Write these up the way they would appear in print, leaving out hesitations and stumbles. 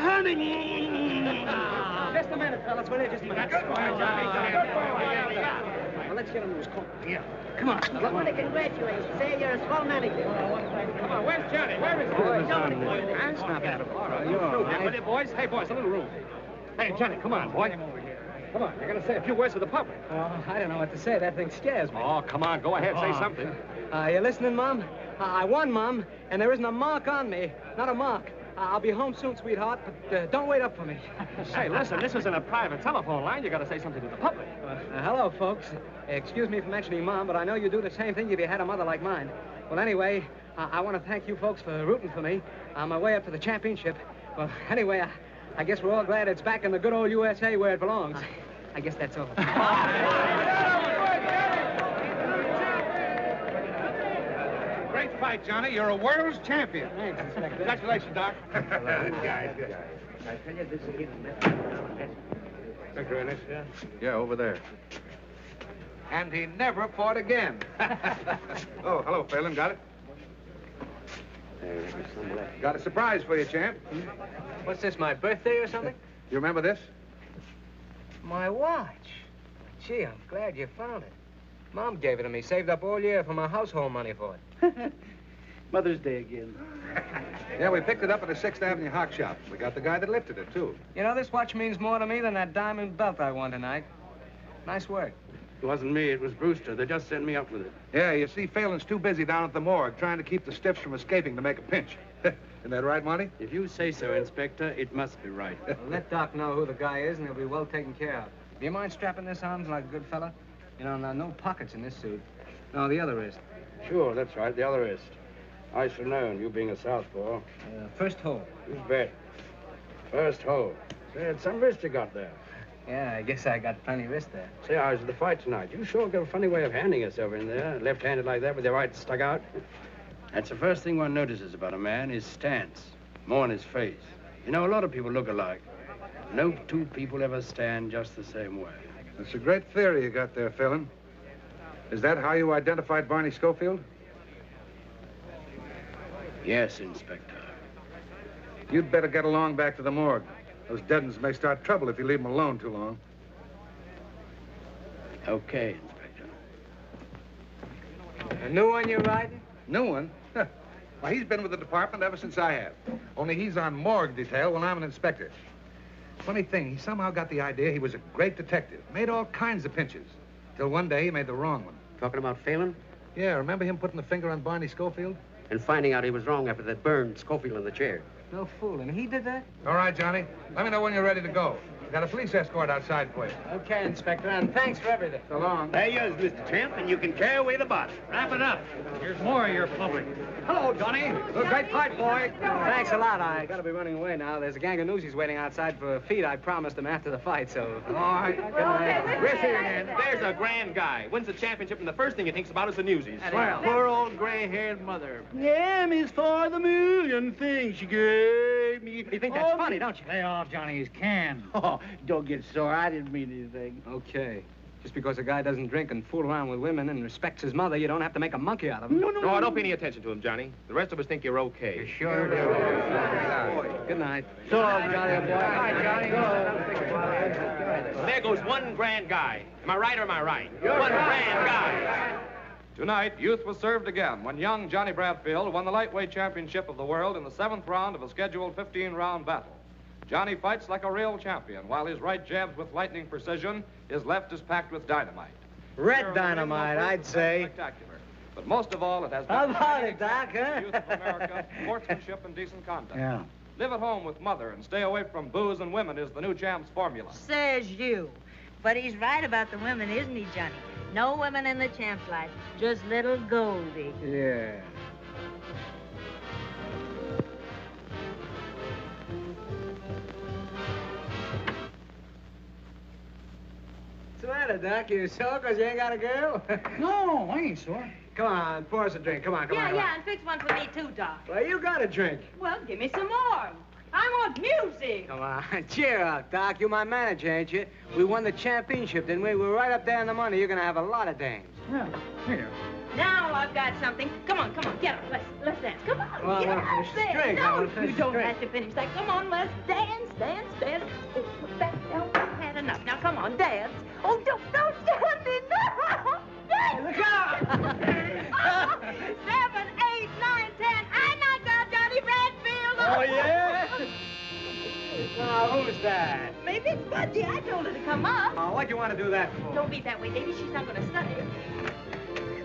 honey. Just a minute, fellas. Will you just a minute? Good boy, Johnny. Well, let's get him to his coat. Yeah. Come on. I want to congratulate you. Say you're a swell manager. Come on, where's Johnny? Where is he? That's not bad. All right, you're all right. Will you, boys? Hey, boys, a little room. Hey, Johnny, come on, boy. Come on, you're going to say a few words to the public. I don't know what to say. That thing scares me. Oh, come on, go ahead, say something. You listening, Mom? I won, Mom, and there isn't a mark on me. Not a mark. I'll be home soon, sweetheart, but don't wait up for me. Say, listen, this isn't a private telephone line. You got to say something to the public. Hello, folks. Excuse me for mentioning Mom, but I know you do the same thing if you had a mother like mine. Well, anyway, I want to thank you folks for rooting for me on my way up to the championship. Well, anyway, I guess we're all glad it's back in the good old USA where it belongs. I guess that's all. Great fight, Johnny. You're a world's champion. Thanks, Inspector. Congratulations, Doc. Good guys. I tell you, this is even Inspector Ennis? Yeah, over there. And he never fought again. Oh, hello, Phelan. Got it? Got a surprise for you, champ. What's this, my birthday or something? You remember this? My watch. Gee, I'm glad you found it. Mom gave it to me, saved up all year for my household money for it. Mother's Day again. Yeah, we picked it up at the 6th Avenue Hock Shop. We got the guy that lifted it, too. You know, this watch means more to me than that diamond belt I won tonight. Nice work. It wasn't me, it was Brewster. They just sent me up with it. Yeah, you see, Phelan's too busy down at the morgue trying to keep the stiffs from escaping to make a pinch. Isn't that right, Monty? If you say so, Inspector, it must be right. Well, let Doc know who the guy is, and he'll be well taken care of. Do you mind strapping this on like a good fella? You know, no pockets in this suit. No, the other wrist. Sure, that's right, the other wrist. I should have known, you being a southpaw. First hole. Who's bet? First hole. Say, it's some wrist you got there. Yeah, I guess I got plenty wrist there. Say, I was at the fight tonight. You sure got a funny way of handing yourself in there, left-handed like that with your right stuck out. That's the first thing one notices about a man, his stance, more in his face. You know, a lot of people look alike. No two people ever stand just the same way. That's a great theory you got there, Phelan. Is that how you identified Barney Schofield? Yes, Inspector. You'd better get along back to the morgue. Those dead uns may start trouble if you leave them alone too long. Okay, Inspector. A new one you're riding? New one? Why, he's been with the department ever since I have. Only he's on morgue detail when I'm an inspector. Funny thing, he somehow got the idea he was a great detective. Made all kinds of pinches. Till one day he made the wrong one. Talking about Phelan? Yeah, remember him putting the finger on Barney Schofield? And finding out he was wrong after that burned Schofield in the chair. No fooling. He did that? All right, Johnny. Let me know when you're ready to go. Got a police escort outside for you. Okay, Inspector, and thanks for everything. So long. There you is, Mr. Champ, and you can carry away the body. Wrap it up. Here's more of your public. Hello, Johnny. Great fight, boy. Thanks a lot. I gotta be running away now. There's a gang of newsies waiting outside for a feed I promised them after the fight, so... All right. Good night. We'll see you again. There's a grand guy. Wins the championship, and the first thing he thinks about is the newsies. Well, Poor old gray-haired mother. M is for the million things she gave me. you think that's funny, don't you? Lay off Johnny's can. Oh, don't get sore. I didn't mean anything. Okay. Just because a guy doesn't drink and fool around with women and respects his mother, you don't have to make a monkey out of him. No. Don't pay any attention to him, Johnny. The rest of us think you're okay. You sure do. Good night. So long, Johnny, boy. Hi, Johnny. There goes one grand guy. Am I right or am I right? One grand guy. Tonight, youth was served again when young Johnnie Bradford won the lightweight championship of the world in the 7th round of a scheduled 15-round battle. Johnny fights like a real champion, while his right jabs with lightning precision, his left is packed with dynamite. Red dynamite, I'd say. Spectacular. But most of all, it has been How about it, Doc, huh? youth of America, sportsmanship and decent conduct. Yeah. Live at home with mother and stay away from booze and women is the new champ's formula. Says you. But he's right about the women, isn't he, Johnny? No women in the champ's life, just little Goldie. Yeah. What's the matter, Doc? You sore because you ain't got a girl? No, I ain't sore. Come on, pour us a drink. Come on, come on. Yeah, and fix one for me, too, Doc. Well, you got a drink. Well, give me some more. I want music. Come on, cheer up, Doc. You're my manager, ain't you? We won the championship, didn't we? We're right up there in the money. You're going to have a lot of dames. Yeah, here. Now I've got something. Come on, get up. Let's dance. Come on, Well, I get want to up. finish the There. string. I No, want to finish you the don't string. have to finish that. Come on, let's dance. Oh, put that down. I've had enough. Now, come on, dance. Oh, don't stand it. No. Dance. Look out! 7, 8, 9, 10. I knocked out Johnnie Bradford. Oh, yeah? Now, who's that? Maybe it's Budgie. I told her to come up. Oh, what'd you want to do that for? Don't be that way, Davy. She's not going to study.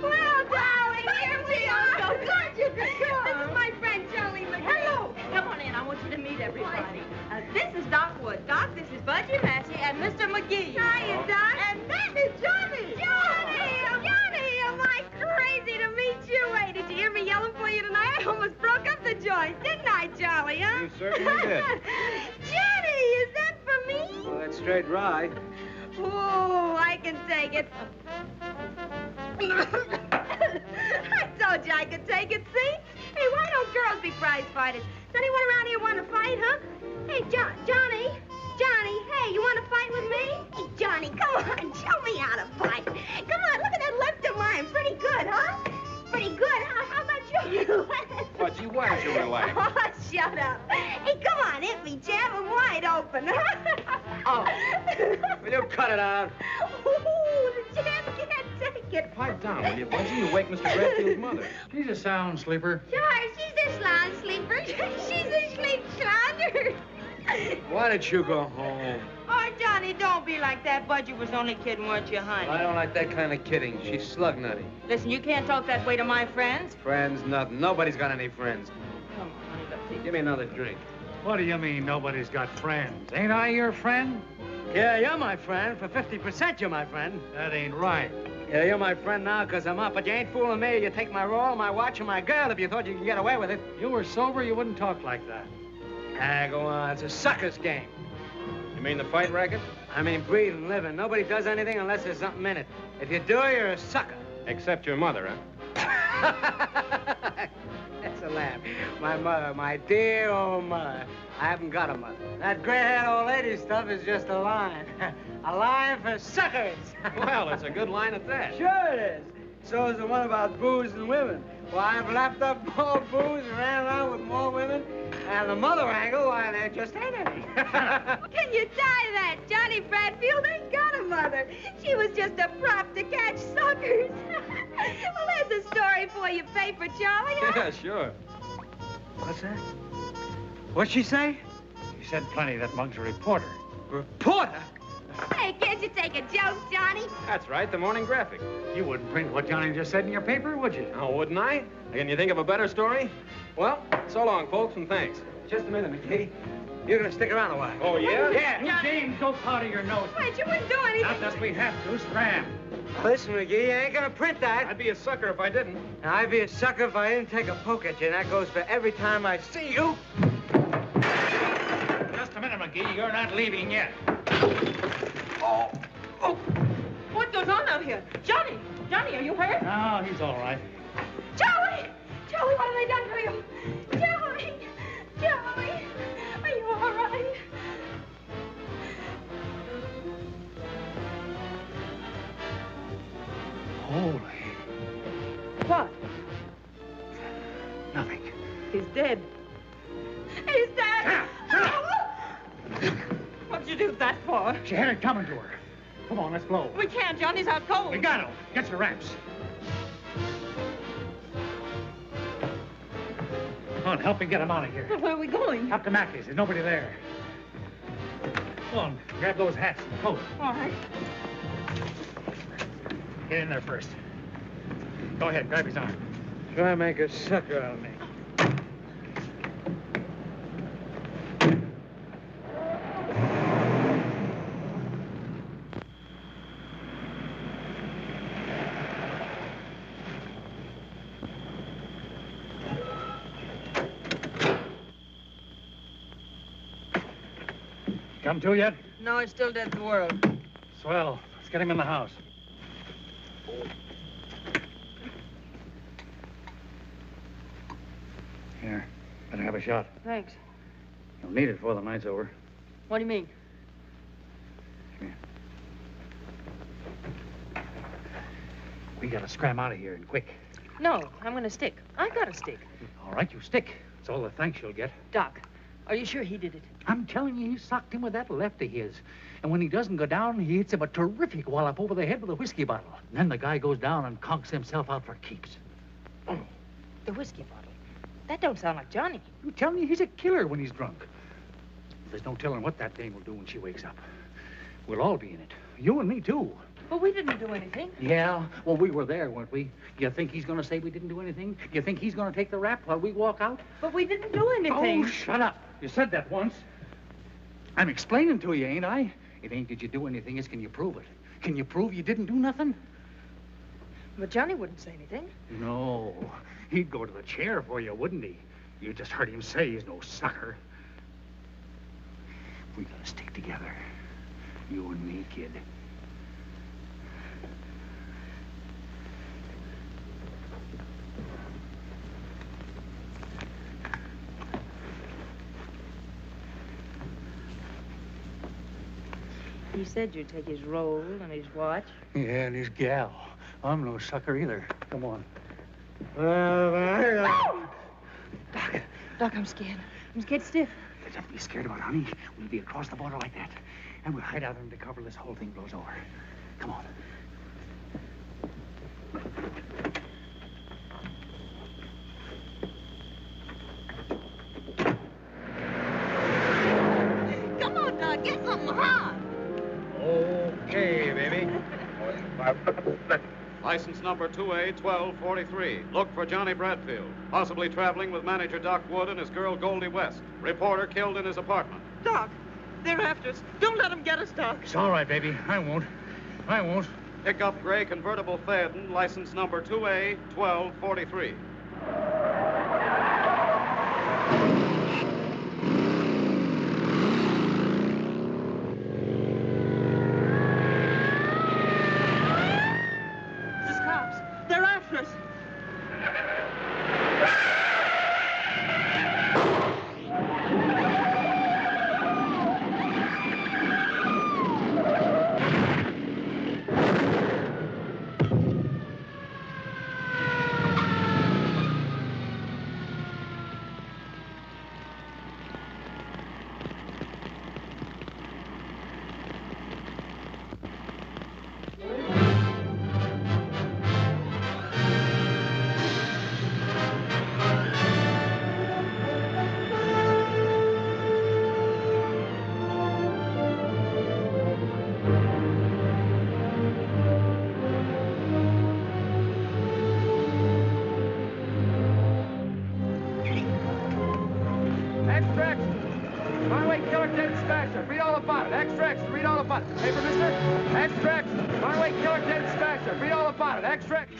Well, darling, here we are. So glad you could come. This is my friend, Johnny McGee. Hello. Come on in. I want you to meet everybody. This is Doc Wood. Doc, this is Budgie, Patsy, and Mr. McGee. Hiya, Doc. And that is Johnny. Johnny, am I crazy to meet you? Hey, did you hear me yelling for you tonight? I almost broke up the joint, didn't I, Charlie, huh? You certainly did. Johnny, is that for me? Well, that's straight rye. Oh, I can take it. I told you I could take it, see? Hey, why don't girls be prize fighters? Does anyone around here want to fight, huh? Hey, Johnny, hey, you want to fight with me? Hey, Johnny, come on, show me how to fight. Come on, look at that left of mine. Pretty good, huh? Pretty good. How about you? Budgie, why don't you relax? Oh, shut up. Hey, come on, hit me, jab. I'm wide open. Oh, will you cut it out? Ooh, the jab can't take it. Pipe down, will you, Budgie? You wake Mr. Bradfield's mother. She's a sound sleeper. Sure, she's a slouch sleeper. She's a sleep schlounder. Why did you go home? Oh, Johnny, don't be like that. Budgie was only kidding, weren't you, honey? I don't like that kind of kidding. She's slug nutty. Listen, you can't talk that way to my friends. Friends, nothing. Nobody's got any friends. Come on, honey, let's see. Give me another drink. What do you mean nobody's got friends? Ain't I your friend? Yeah, you're my friend. For 50%, you're my friend. That ain't right. Yeah, you're my friend now because I'm up, but you ain't fooling me. You take my roll, my watch, and my girl if you thought you could get away with it. You were sober, you wouldn't talk like that. Ah, go on. It's a sucker's game. You mean the fight racket? I mean, breathing, living. Nobody does anything unless there's something in it. If you do, you're a sucker. Except your mother, huh? That's a laugh. My mother, my dear old mother. I haven't got a mother. That gray-haired old lady stuff is just a line. A line for suckers. Well, it's a good line at that. Sure it is. So is the one about booze and women. Why, I've lapped up more booze and ran around with more women. And the mother angle, why, there just ain't any. Can you tie that? Johnnie Bradfield ain't got a mother. She was just a prop to catch suckers. Well, there's a story for you, paper, Charlie. Huh? Yeah, sure. What's that? What'd she say? She said plenty. That mug's a reporter. Reporter? Hey, can't you take a joke, Johnny? That's right, the Morning Graphic. You wouldn't print what Johnny just said in your paper, would you? Oh, wouldn't I? Can you think of a better story? Well, so long, folks, and thanks. Just a minute, McGee. You're gonna stick around a while. Oh, yeah? Yeah. You James, don't powder your nose. Wait, you wouldn't do anything. Not unless we have to. Scram. Listen, McGee, you ain't gonna print that. I'd be a sucker if I didn't. And I'd be a sucker if I didn't take a poke at you, and that goes for every time I see you. Just a minute, McGee. You're not leaving yet. Oh, what goes on out here? Johnny, are you hurt? No, he's all right. Charlie, what have they done to you? Charlie, are you all right? Holy. What? Nothing. He's dead. He's dead. What'd you do that for? She had it coming to her. Come on, let's blow. We can't, Johnny's out cold. We got him. Get your wraps. Come on, help me get him out of here. Where are we going? Up to Mackey's. There's nobody there. Come on, grab those hats and the coat. All right. Get in there first. Go ahead, grab his arm. Try to make a sucker out of me. Come to yet? No, he's still dead to the world. Swell. Let's get him in the house. Here, better have a shot. Thanks. You'll need it before the night's over. What do you mean? Come here. We gotta scram out of here and quick. No, I'm gonna stick. I got a stick. All right, you stick. It's all the thanks you'll get. Doc, are you sure he did it? I'm telling you, he socked him with that left of his. And when he doesn't go down, he hits him a terrific wallop over the head with a whiskey bottle. And then the guy goes down and conks himself out for keeps. The whiskey bottle. That don't sound like Johnny. I'm telling you, he's a killer when he's drunk. There's no telling what that dame will do when she wakes up. We'll all be in it. You and me, too. But we didn't do anything. Yeah, well, we were there, weren't we? You think he's going to say we didn't do anything? You think he's going to take the rap while we walk out? But we didn't do anything. Oh, shut up. You said that once. I'm explaining to you, ain't I? It ain't did you do anything, it's can you prove it? Can you prove you didn't do nothing? But Johnny wouldn't say anything. No. He'd go to the chair for you, wouldn't he? You just heard him say he's no sucker. We gotta stick together. You and me, kid. He said you'd take his roll and his watch. Yeah, and his gal. I'm no sucker either. Come on. Doc, I'm scared. I'm scared stiff. Don't be scared about it, honey. We'll be across the border like that. And we'll hide out under cover till this whole thing blows over. Come on. Come on, Doc. Get something hot. Okay, baby. License number 2A1243. Look for Johnnie Bradford, possibly traveling with manager Doc Wood and his girl Goldie West. Reporter killed in his apartment. Doc, they're after us. Don't let them get us, Doc. It's all right, baby. I won't. I won't. Pick up gray convertible Phaeton, license number 2A1243. It's cops. They're after us. Extract! Runaway killer dead smasher. Read all about it. Extracts. Read all about it. Paper, mister? Extracts. Runaway killer dead smasher. Read all about it. Extract.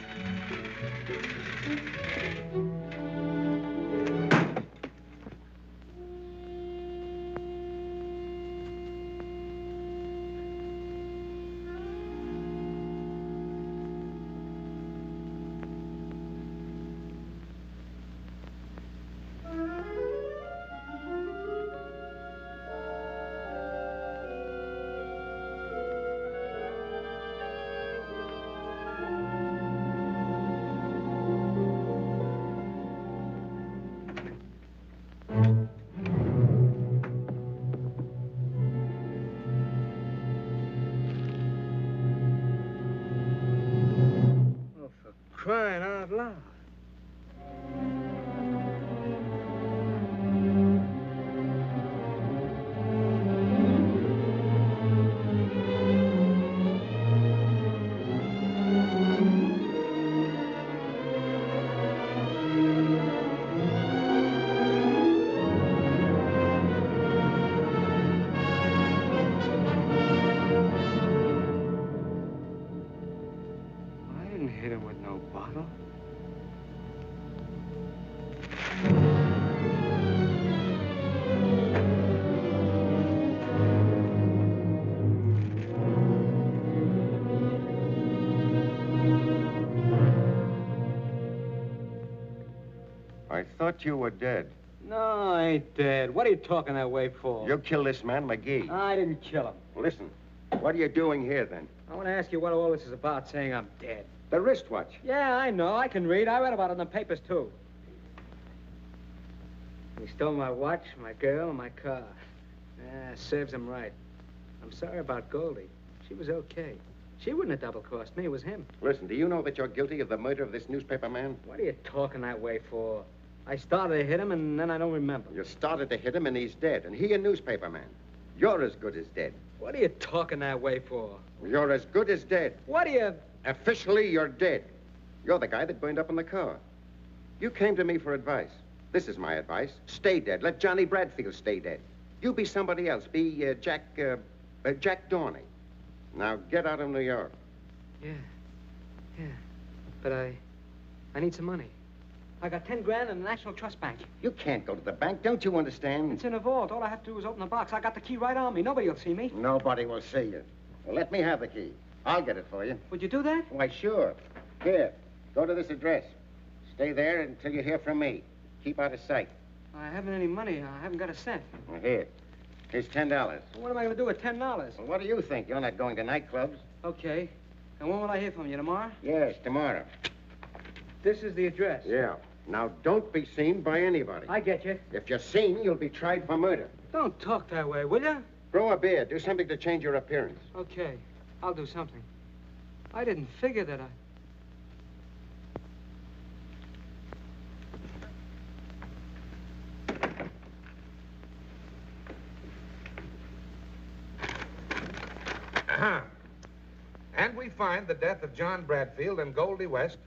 Crying out loud. I didn't hit him with no bottle. I thought you were dead. No, I ain't dead. What are you talking that way for? You killed this man, McGee. I didn't kill him. Listen, What are you doing here, then? I want to ask you what all this is about, saying I'm dead. The wristwatch. Yeah, I know. I can read. I read about it in the papers, too. He stole my watch, my girl, and my car. Yeah, serves him right. I'm sorry about Goldie. She was okay. She wouldn't have double-crossed me. It was him. Listen, do you know that you're guilty of the murder of this newspaper man? What are you talking that way for? I started to hit him, and then I don't remember. You started to hit him, and he's dead. And he a newspaper man. You're as good as dead. What are you talking that way for? You're as good as dead. What are you... Officially, you're dead. You're the guy that burned up in the car. You came to me for advice. This is my advice. Stay dead. Let Johnnie Bradfield stay dead. You be somebody else. Be Jack Dorney. Now get out of New York. Yeah. But I need some money. I got 10 grand in the National Trust Bank. You can't go to the bank. Don't you understand? It's in a vault. All I have to do is open the box. I got the key right on me. Nobody will see me. Nobody will see you. Well, let me have the key. I'll get it for you. Would you do that? Why, sure. Here, go to this address. Stay there until you hear from me. Keep out of sight. I haven't any money. I haven't got a cent. Well, here. Here's $10. Well, what am I going to do with $10? Well, what do you think? You're not going to nightclubs. Okay. And when will I hear from you? Tomorrow? Yes, tomorrow. This is the address. Yeah. Now, don't be seen by anybody. I get you. If you're seen, you'll be tried for murder. Don't talk that way, will you? Grow a beard. Do something to change your appearance. Okay. I'll do something. I didn't figure that And we find the death of John Bradfield and Goldie West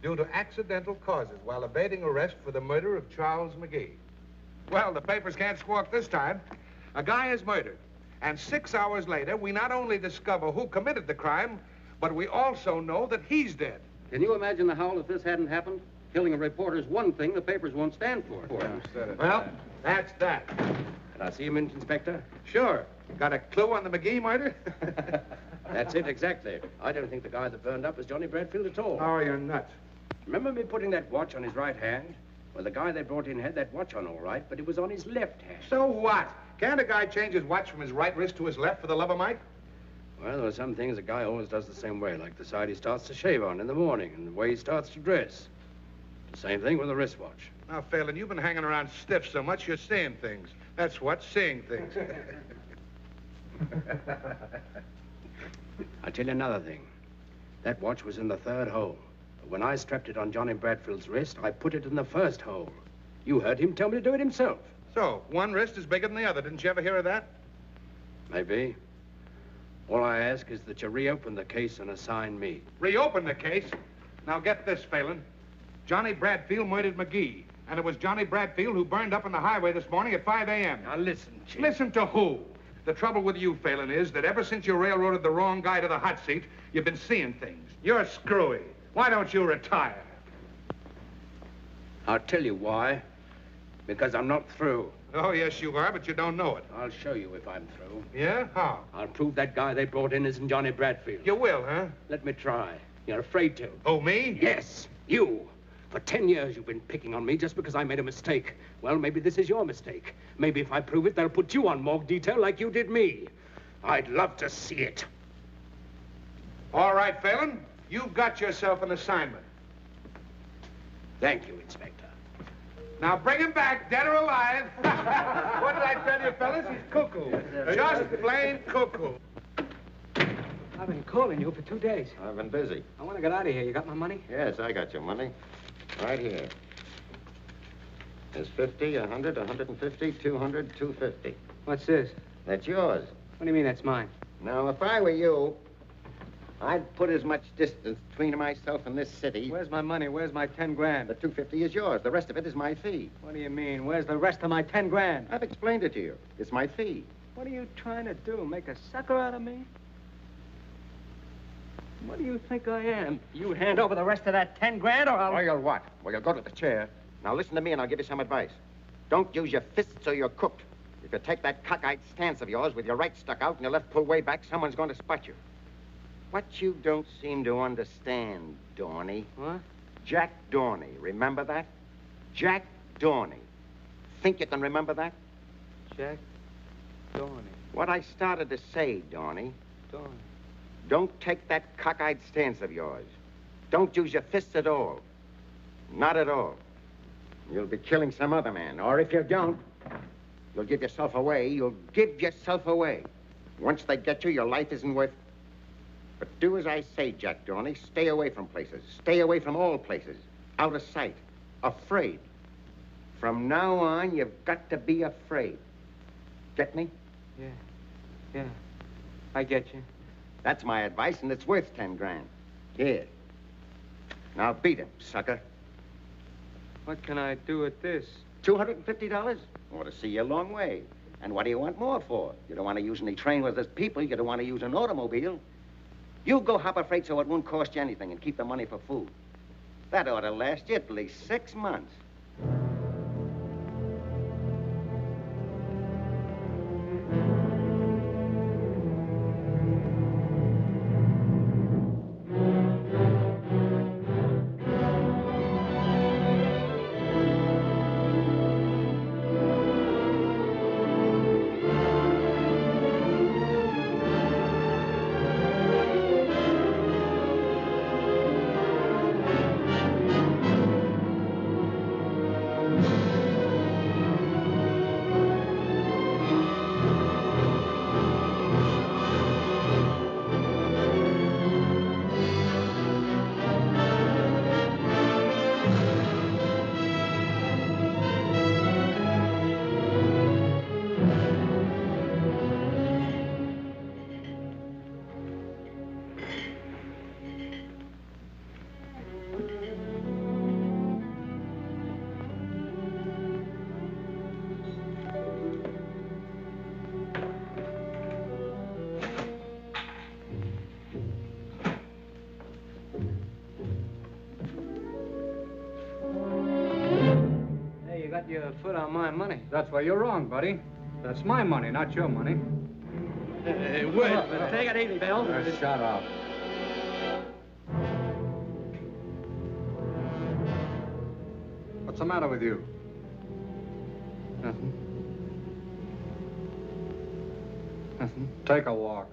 due to accidental causes while evading arrest for the murder of Charles McGee. Well, the papers can't squawk this time. A guy is murdered. And 6 hours later, we not only discover who committed the crime, but we also know that he's dead. Can you imagine the howl if this hadn't happened? Killing a reporter's one thing the papers won't stand for. Well, that's that. Can I see him, Inspector? Sure. Got a clue on the McGee murder? That's it, exactly. I don't think the guy that burned up was Johnnie Bradfield at all. Oh, you're nuts. Remember me putting that watch on his right hand? Well, the guy they brought in had that watch on all right, but it was on his left hand. So what? Can't a guy change his watch from his right wrist to his left for the love of Mike? Well, there are some things a guy always does the same way, like the side he starts to shave on in the morning and the way he starts to dress. The same thing with a wristwatch. Now, Phelan, you've been hanging around stiff so much you're seeing things. That's what, seeing things. I'll tell you another thing. That watch was in the third hole. But when I strapped it on Johnnie Bradfield's wrist, I put it in the first hole. You heard him tell me to do it himself. So, one wrist is bigger than the other. Didn't you ever hear of that? Maybe. All I ask is that you reopen the case and assign me. Reopen the case? Now, get this, Phelan. Johnnie Bradfield murdered McGee. And it was Johnnie Bradfield who burned up on the highway this morning at 5 a.m. Now, listen, Chief. Listen to who? The trouble with you, Phelan, is that ever since you railroaded the wrong guy to the hot seat, you've been seeing things. You're screwy. Why don't you retire? I'll tell you why. Because I'm not through. Oh, yes, you are, but you don't know it. I'll show you if I'm through. Yeah? How? I'll prove that guy they brought in isn't Johnnie Bradfield. You will, huh? Let me try. You're afraid to. Oh, me? Yes, you. For 10 years you've been picking on me just because I made a mistake. Well, maybe this is your mistake. Maybe if I prove it, they'll put you on morgue detail like you did me. I'd love to see it. All right, Phelan. You've got yourself an assignment. Thank you, Inspector. Now bring him back, dead or alive. What did I tell you, fellas? He's cuckoo. Just plain cuckoo. I've been calling you for 2 days. I've been busy. I want to get out of here. You got my money? Yes, I got your money. Right here. There's 50, 100, 150, 200, 250. What's this? That's yours. What do you mean that's mine? Now, if I were you, I'd put as much distance between myself and this city. Where's my money? Where's my 10 grand? The 250 is yours. The rest of it is my fee. What do you mean? Where's the rest of my 10 grand? I've explained it to you. It's my fee. What are you trying to do? Make a sucker out of me? What do you think I am? You hand over the rest of that 10 grand or I'll... Or you'll what? Well, you'll go to the chair. Now, listen to me and I'll give you some advice. Don't use your fists or you're cooked. If you take that cockeyed stance of yours with your right stuck out and your left pulled way back, someone's going to spot you. What you don't seem to understand, Dorney. What? Jack Dorney. Remember that? Jack Dorney. Think you can remember that? Jack Dorney. What I started to say, Dorney, darling. Don't take that cockeyed stance of yours. Don't use your fists at all. Not at all. You'll be killing some other man, or if you don't, you'll give yourself away. You'll give yourself away. Once they get you, your life isn't worth... But do as I say, Jack Dorney. Stay away from places. Stay away from all places. Out of sight. Afraid. From now on, you've got to be afraid. Get me? Yeah. I get you. That's my advice, and it's worth 10 grand. Here. Now beat him, sucker. What can I do with this? $250? Ought to see you a long way. And what do you want more for? You don't want to use any train where there's people. You don't want to use an automobile. You go hop a freight so it won't cost you anything and keep the money for food. That ought to last you at least 6 months. Your foot on my money. That's where you're wrong, buddy. That's my money, not your money. Hey, wait a minute. Take it easy, Bill. Shut up. What's the matter with you? Nothing. Nothing. Take a walk.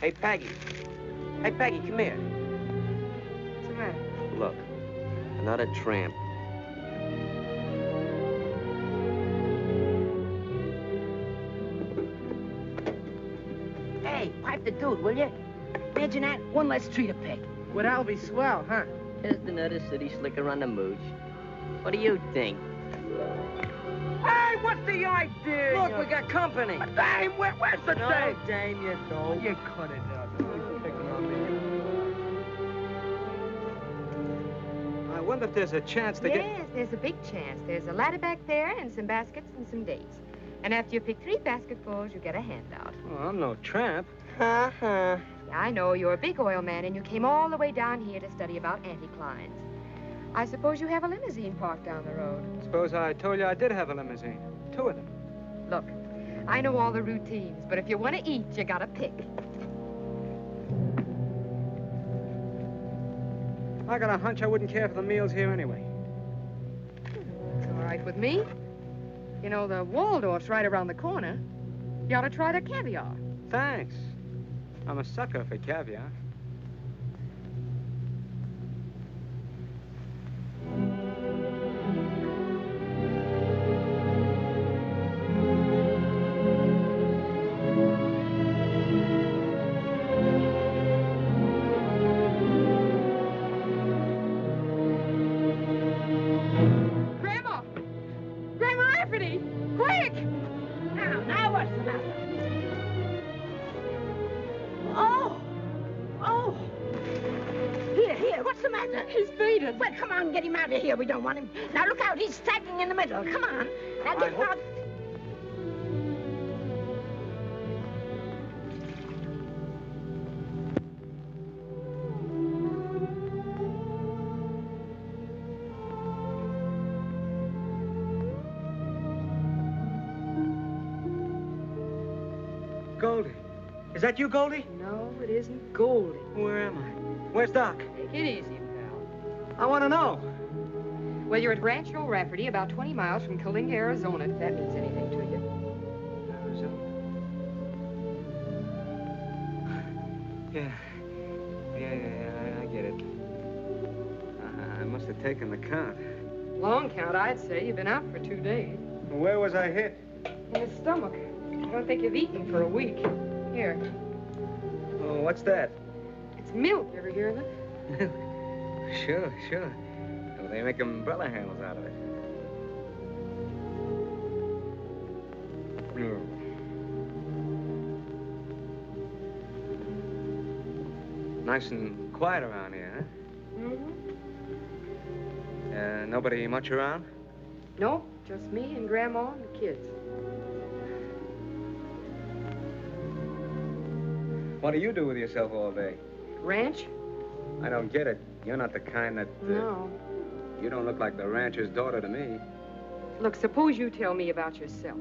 Hey, Peggy. Hey, Peggy, come here. What's the matter? Look, another tramp. Hey, pipe the dude, will you? Imagine that. One less tree to pick. Well, that'll be swell, huh? Just another city slicker on the mooch. What do you think? Hey, what's the idea? Look, we got company. Hey, where's the No, dame? dame, you don't. You cut it out. You're picking on me. I wonder if there's a chance to get... Yes, there's a big chance. There's a ladder back there and some baskets and some dates. And after you pick 3 basketfuls, you get a handout. Oh, I'm no tramp. Yeah, I know. You're a big oil man, and you came all the way down here to study about anticlines. I suppose you have a limousine parked down the road. Suppose I told you I did have a limousine. 2 of them. Look, I know all the routines, but if you want to eat, you gotta pick. I got a hunch I wouldn't care for the meals here anyway. It's all right with me. You know, the Waldorf's right around the corner. You ought to try the caviar. Thanks. I'm a sucker for caviar. Grandma! Grandma Rafferty! Quick! Now what's the matter? Oh! Oh! Here, what's the matter? He's faded. Well, come on, get him out of here. We don't want him. Now, look out. He's sagging in the middle. Come on. Now, get him out. Goldie. Is that you, Goldie? No, it isn't Goldie. Where am I? Where's Doc? Take it easy, pal. I want to know. Well, you're at Rancho Rafferty, about 20 miles from Kalinga, Arizona, if that means anything to you. Yeah, I get it. I must have taken the count. Long count, I'd say. You've been out for 2 days. Where was I hit? In the stomach. I don't think you've eaten for a week. Here. Oh, what's that? It's milk. You ever hear of it? Sure. Well, they make umbrella handles out of it. Oh. Nice and quiet around here, huh? Mm-hmm. Nobody much around? No, just me and Grandma and the kids. What do you do with yourself all day? Ranch? I don't get it. You're not the kind that... No. You don't look like the rancher's daughter to me. Look, suppose you tell me about yourself.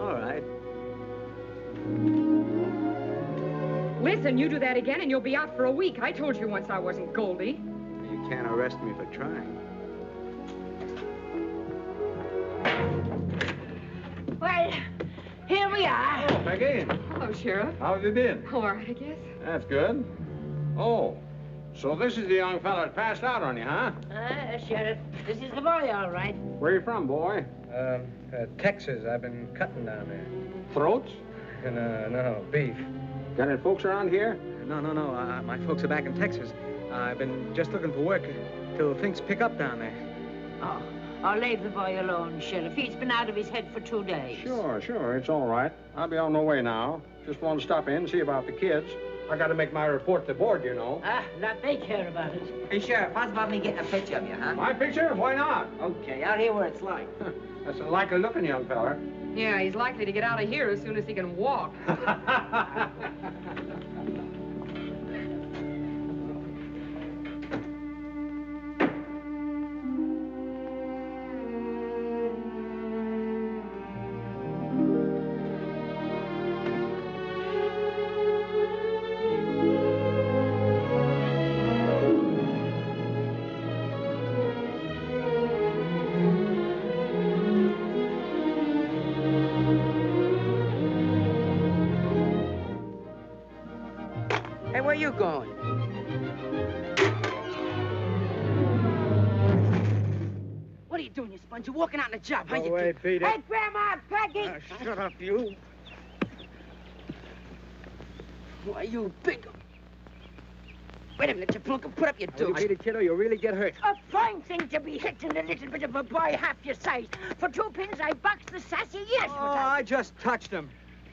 All right. Listen, you do that again and you'll be out for a week. I told you once I wasn't Goldie. You can't arrest me for trying. Well, here we are. Oh, Peggy. Hello, Sheriff. How have you been? All right, I guess. That's good. Oh, so this is the young fella that passed out on you, huh? Sheriff, this is the boy, all right. Where you from, boy? Texas. I've been cutting down there. Throats? No, beef. Got any folks around here? No. My folks are back in Texas. I've been just looking for work till things pick up down there. Oh, I'll leave the boy alone, Sheriff. He's been out of his head for 2 days. Sure. It's all right. I'll be on my way now. Just want to stop in and see about the kids. I got to make my report to board, you know. Not they care about it. Hey, Sheriff, how's about me getting a picture of you, huh? My picture? Why not? Okay, out here where it's like. That's a likely-looking young fella. Yeah, he's likely to get out of here as soon as he can walk. Where you going? What are you doing, you sponge? You're walking out on the job, huh? Go away, Peter. Hey, Grandma, Peggy! Shut up, you. Why, you big... Wait a minute, you plunk and put up your You dukes. beat a kid or you'll really get hurt. A fine thing to be hitting a little bit of a boy half your size. For 2 pins, I boxed the sassy years. Oh, I just touched him.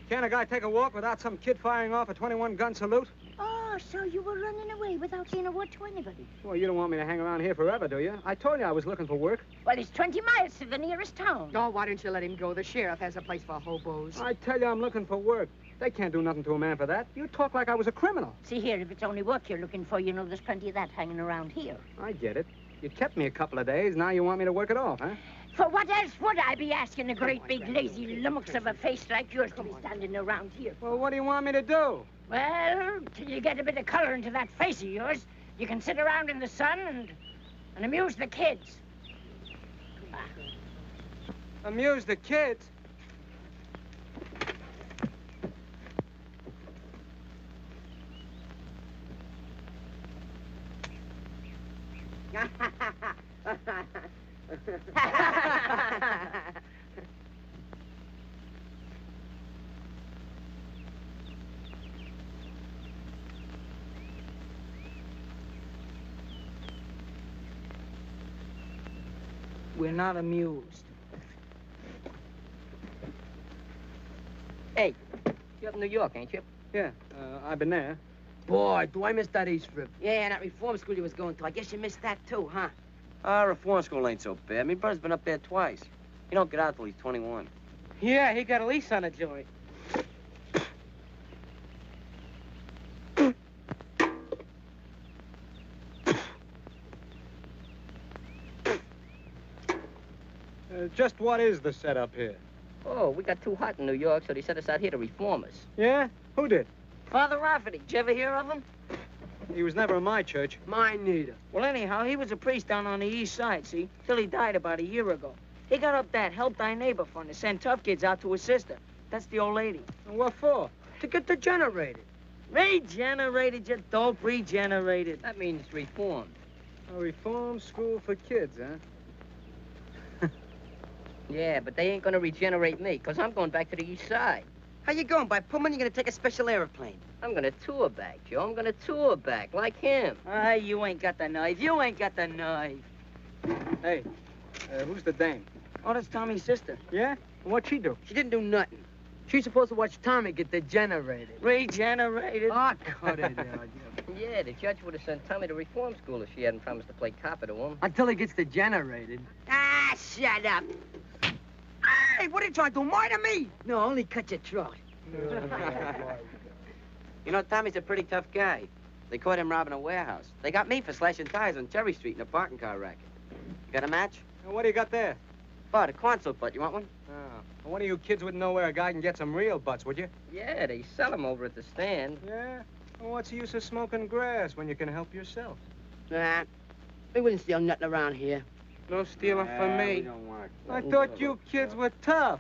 Can't a guy take a walk without some kid firing off a 21-gun salute? Oh, so you were running away without saying a word to anybody. Well, you don't want me to hang around here forever, do you? I told you I was looking for work. Well, it's 20 miles to the nearest town. Oh, why don't you let him go? The sheriff has a place for hobos. I tell you I'm looking for work. They can't do nothing to a man for that. You talk like I was a criminal. See here, if it's only work you're looking for, you know there's plenty of that hanging around here. I get it. You kept me a couple of days. Now you want me to work it off, huh? For what else would I be asking a great big lazy lummox of a face like yours to be standing around here? Well, what do you want me to do? Well, till you get a bit of color into that face of yours, you can sit around in the sun and amuse the kids. Amuse the kids? We're not amused. Hey, you're up in New York, ain't you? Yeah, I've been there. Boy, do I miss that East Rib. Yeah, and that reform school you was going to. I guess you missed that too, huh? Reform school ain't so bad. My brother's been up there twice. He don't get out till he's 21. Yeah, he got a lease on the joint. Just what is the setup here? Oh, we got too hot in New York, so they sent us out here to reform us. Yeah? Who did? Father Rafferty. Did you ever hear of him? He was never in my church. Mine neither. Well, anyhow, he was a priest down on the east side, see? Till he died about a year ago. He got up that Help Thy Neighbor fund to send tough kids out to his sister. That's the old lady. And what for? To get degenerated. Regenerated, you dope, regenerated. That means reformed. A reform school for kids, huh? Yeah, but they ain't gonna regenerate me, because I'm going back to the east side. How you going? By Pullman, you're gonna take a special airplane. I'm gonna tour back, Joe. I'm gonna tour back, like him. Ah, you ain't got the nerve. You ain't got the nerve. Hey, who's the dame? Oh, that's Tommy's sister. Yeah? What'd she do? She didn't do nothing. She's supposed to watch Tommy get degenerated. Regenerated? Ah, cut it out. Yeah, the judge would have sent Tommy to reform school if she hadn't promised to play copper to him. Until he gets degenerated. Ah, shut up. Hey, what are you trying to do? Murder me? No, only cut your throat. You know, Tommy's a pretty tough guy. They caught him robbing a warehouse. They got me for slashing tires on Cherry Street in a parking car racket. You got a match? And what do you got there? Oh, the console butt. You want one? Oh. One of you kids wouldn't know where a guy can get some real butts, would you? Yeah, they sell them over at the stand. Yeah? Well, what's the use of smoking grass when you can help yourself? Nah, we wouldn't steal nothing around here. No stealing from me. I thought you kids were tough.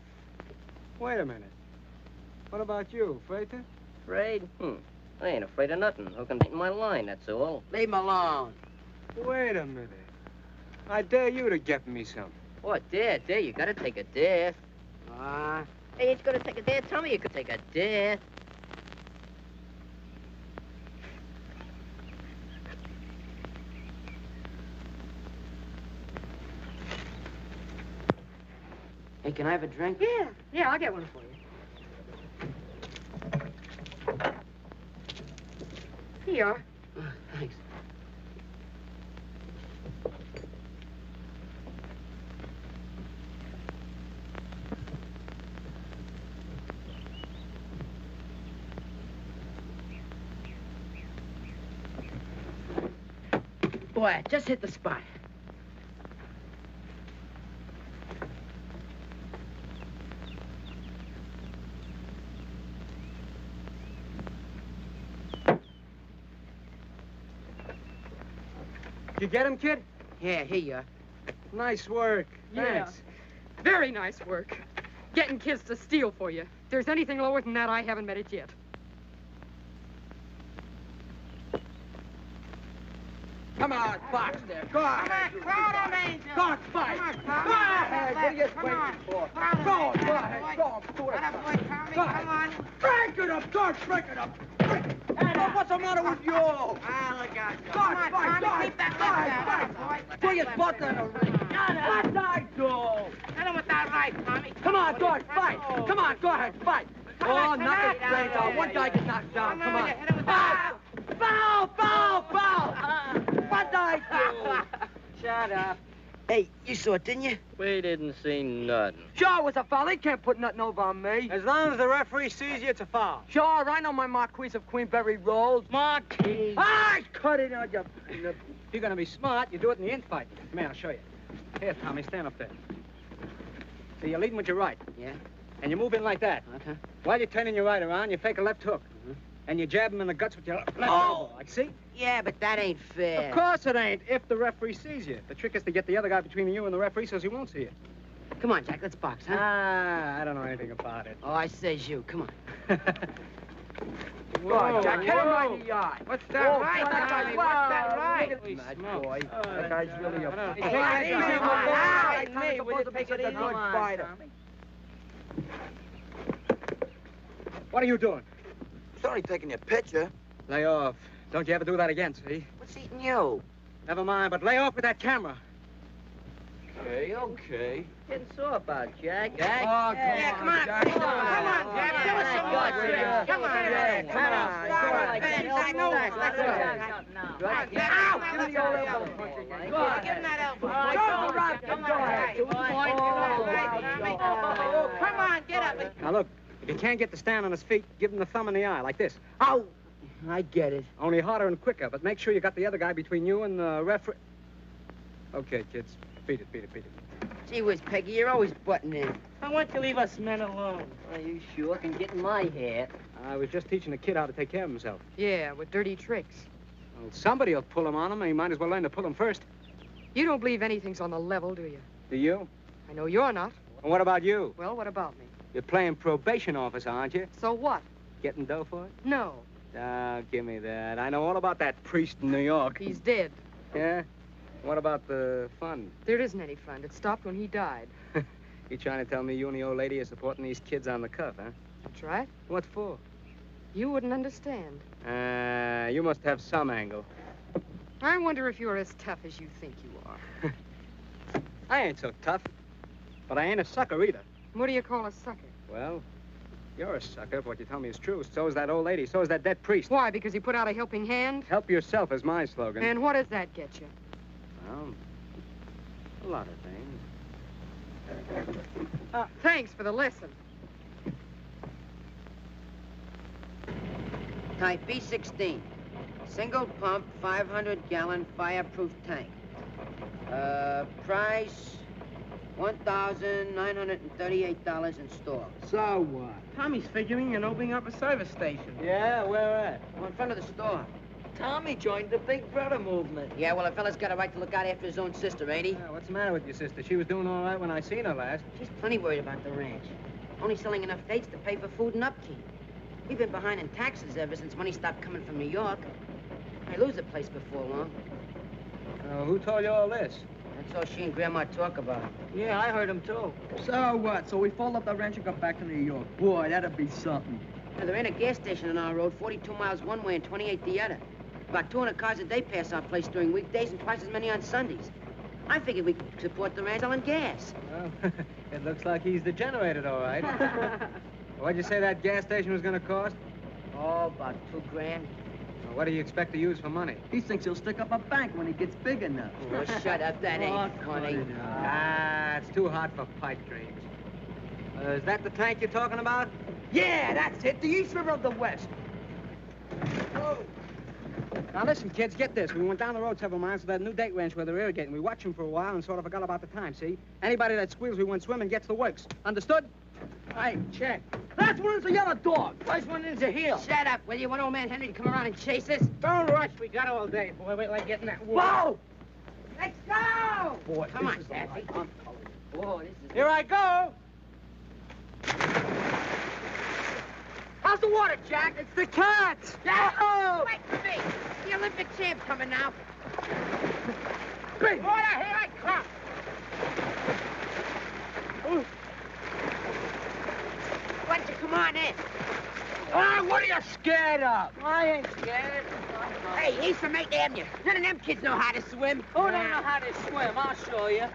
Wait a minute. What about you, Frater? Afraid? I ain't afraid of nothing. Who can take my line, that's all. Leave him alone. Wait a minute. I dare you to get me some. What, dare? You gotta take a dare. Hey, ain't you gonna take a dare? Tell me you could take a dare. Hey, can I have a drink? Yeah, I'll get one for you. Here you are. Thanks. Boy, just hit the spot. You get him, kid? Yeah, here you are. Nice work. Yeah. Thanks. Very nice work. Getting kids to steal for you. If there's anything lower than that, I haven't met it yet. Come on, box there. Go ahead. Come on, Claude Rains. Start fight. Go ahead. What are you waiting for? Go ahead. Go. Do it. Go ahead. Come on. Break it up, George. Break it up. What's the matter with you? Ah, look out. Come on, Tommy, keep that left boy. Put your butt in the ring. What I do? Hit him with that right, Tommy. Come on, George, fight. Come on, go ahead, fight. Oh, knock his brains out. One guy gets knocked down. Come on. Foul! What I do? Shut up. Hey, you saw it, didn't you? We didn't see nothing. Sure, it was a foul. He can't put nothing over on me. As long as the referee sees you, it's a foul. Sure, I know my Marquise of Queenberry rolls. Marquise. I cut it on you. If you're gonna be smart, you do it in the infight. Come here, I'll show you. Here, Tommy, stand up there. So you're leading with your right. Yeah? And you move in like that. Okay. While you're turning your right around, you fake a left hook. And you jab him in the guts with your left elbow. Like, see? Yeah, but that ain't fair. Of course it ain't, if the referee sees you. The trick is to get the other guy between you and the referee so he won't see you. Come on, Jack, let's box, huh? I don't know anything about it. Oh, I says you. Come on. God, Jack, hit him right in the eye. What's that right, Tommy? What's that right? Mad boy. That guy's really a... Me, will you take it easy? Fighter. What are you doing? Sorry taking your picture. Lay off. Don't you ever do that again, see? What's eating you? Never mind, but lay off with that camera. Okay. Getting sore about, Jack. Jack? Oh, come on, Jack. Come on, Jack. Give us some more tricks. Come on, Jack. Come on. I know that. Let's go. Ow! Give him your elbow. Give him that elbow. Come on, get up. Now, look, if you can't get the stand on his feet, give him the thumb in the eye, like this. Ow! I get it. Only harder and quicker, but make sure you got the other guy between you and the referee. Okay, kids. Beat it, beat it, beat it. Gee whiz, Peggy, you're always butting in. Why don't you leave us men alone? Well, you sure can get in my hair. I was just teaching the kid how to take care of himself. Yeah, with dirty tricks. Well, somebody will pull him on him, and he might as well learn to pull him first. You don't believe anything's on the level, do you? Do you? I know you're not. And what about you? Well, what about me? You're playing probation officer, aren't you? So what? Getting dough for it? No. Ah, give me that. I know all about that priest in New York. He's dead. Yeah? What about the fund? There isn't any fund. It stopped when he died. You trying to tell me you and the old lady are supporting these kids on the cuff, huh? That's right. What for? You wouldn't understand. You must have some angle. I wonder if you're as tough as you think you are. I ain't so tough. But I ain't a sucker either. What do you call a sucker? Well, you're a sucker if what you tell me is true. So is that old lady. So is that dead priest. Why, because he put out a helping hand? Help yourself is my slogan. And what does that get you? Well, a lot of things. Thanks for the lesson. Type B16. Single pump, 500-gallon fireproof tank. Price, $1,938 in store. So what? Tommy's figuring on opening up a service station. Yeah, where at? Well, in front of the store. Tommy joined the Big Brother movement. Yeah, well, a fella's got a right to look out after his own sister, ain't he? Yeah, what's the matter with your sister? She was doing all right when I seen her last. She's plenty worried about the ranch. Only selling enough dates to pay for food and upkeep. We've been behind in taxes ever since money stopped coming from New York. I lose the place before long. Who told you all this? That's all she and Grandma talk about. Yeah, I heard him too. So what? So we fold up the ranch and go back to New York. Boy, that'd be something. Now, there ain't a gas station on our road, 42 miles one way and 28 the other. About 200 cars a day pass our place during weekdays and twice as many on Sundays. I figured we could support the ranch selling gas. Well, it looks like he's degenerated, all right. What'd you say that gas station was going to cost? Oh, about $2 grand. Well, what do you expect to use for money? He thinks he'll stick up a bank when he gets big enough. Oh, shut up. That ain't funny. It's too hot for pipe dreams. Is that the tank you're talking about? Yeah, that's it. The East River of the West. Now, listen, kids, get this. We went down the road several miles to that new date ranch where they're irrigating. We watched them for a while and sort of forgot about the time, see? Anybody that squeals we went swimming gets the works. Understood? Hey, check. Last one is the yellow dog. First one is a heel. Shut up, will you? Want old man Henry to come around and chase us? Don't rush. We got all day, boy. Wait till I get in that wood. Whoa! Let's go! Boy, come on, Daffy. Whoa, this is... Here I go. How's the water, Jack? It's the cat. Yahoo! Wait for me. The Olympic champ coming now. Big water, here I come. Why don't you come on in? Ah, what are you scared of? I ain't scared. Hey, he's from 8th Avenue. None of them kids know how to swim. Who don't know how to swim? I'll show you.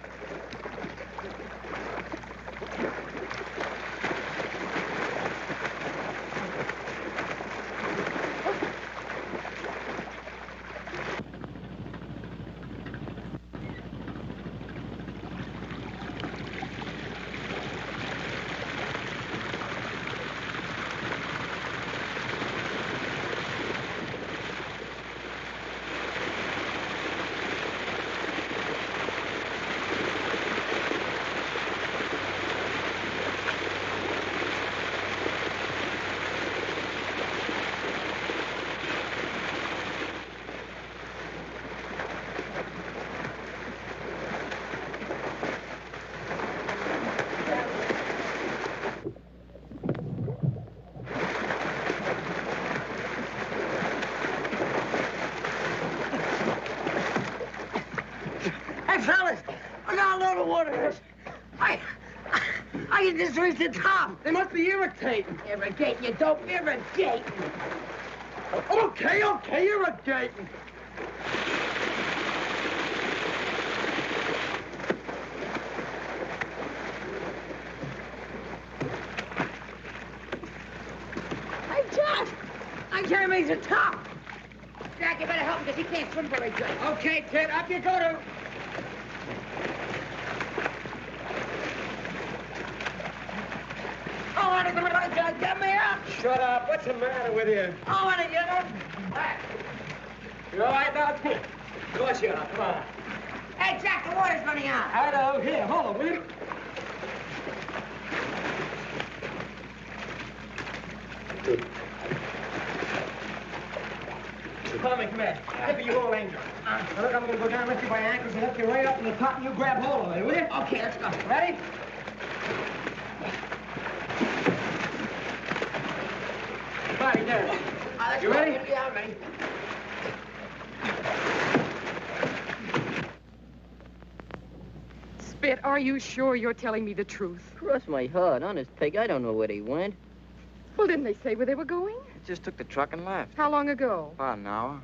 fellas, look how low the water is. I can just reach the top. They must be irritating. Irrigating, you dope, irrigating. Okay, irrigating. Hey, Jack! I can't reach the top. Jack, you better help him because he can't swim very good. Okay, kid, up you go to... Get me up! Shut up. What's the matter with you? I want to get up. You all right now? Of course you are. Come on. Hey, Jack, the water's running out. Hello. Here, hold on, will you? Tommy, come here. Give me your old angel. Now, look, I'm going to go down, lift you by your ankles, and lift you right up to the top, and you grab hold of it, will you? Okay, let's go. Ready? Body there. You ready? Yeah, I'm ready. Spit, are you sure you're telling me the truth? Cross my heart. Honest, Peg, I don't know where they went. Well, didn't they say where they were going? Just took the truck and left. How long ago? About an hour.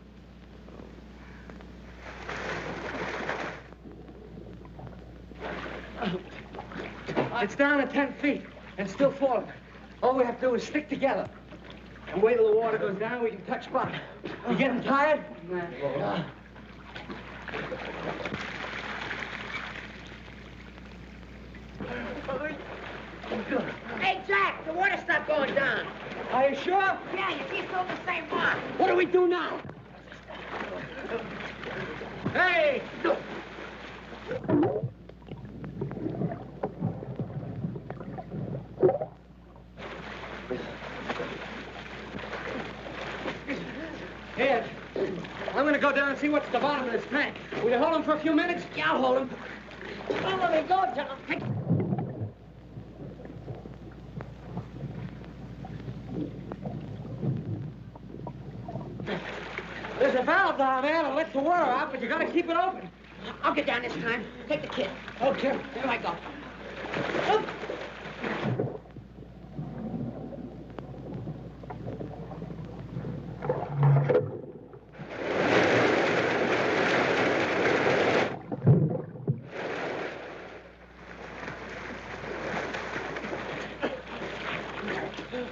It's down to 10 feet and still falling. All we have to do is stick together. And wait till the water goes down, we can touch bottom. You getting tired? Hey, Jack, the water stopped going down. Are you sure? Yeah, you keep doing the same one. What do we do now? Hey! Here, I'm gonna go down and see what's at the bottom of this tank. Will you hold him for a few minutes? Yeah, I'll hold him. Don't let me go, John. There's a valve down there that lets the water out, but you gotta keep it open. I'll get down this time. Take the kid. Okay. Here I go. Oop.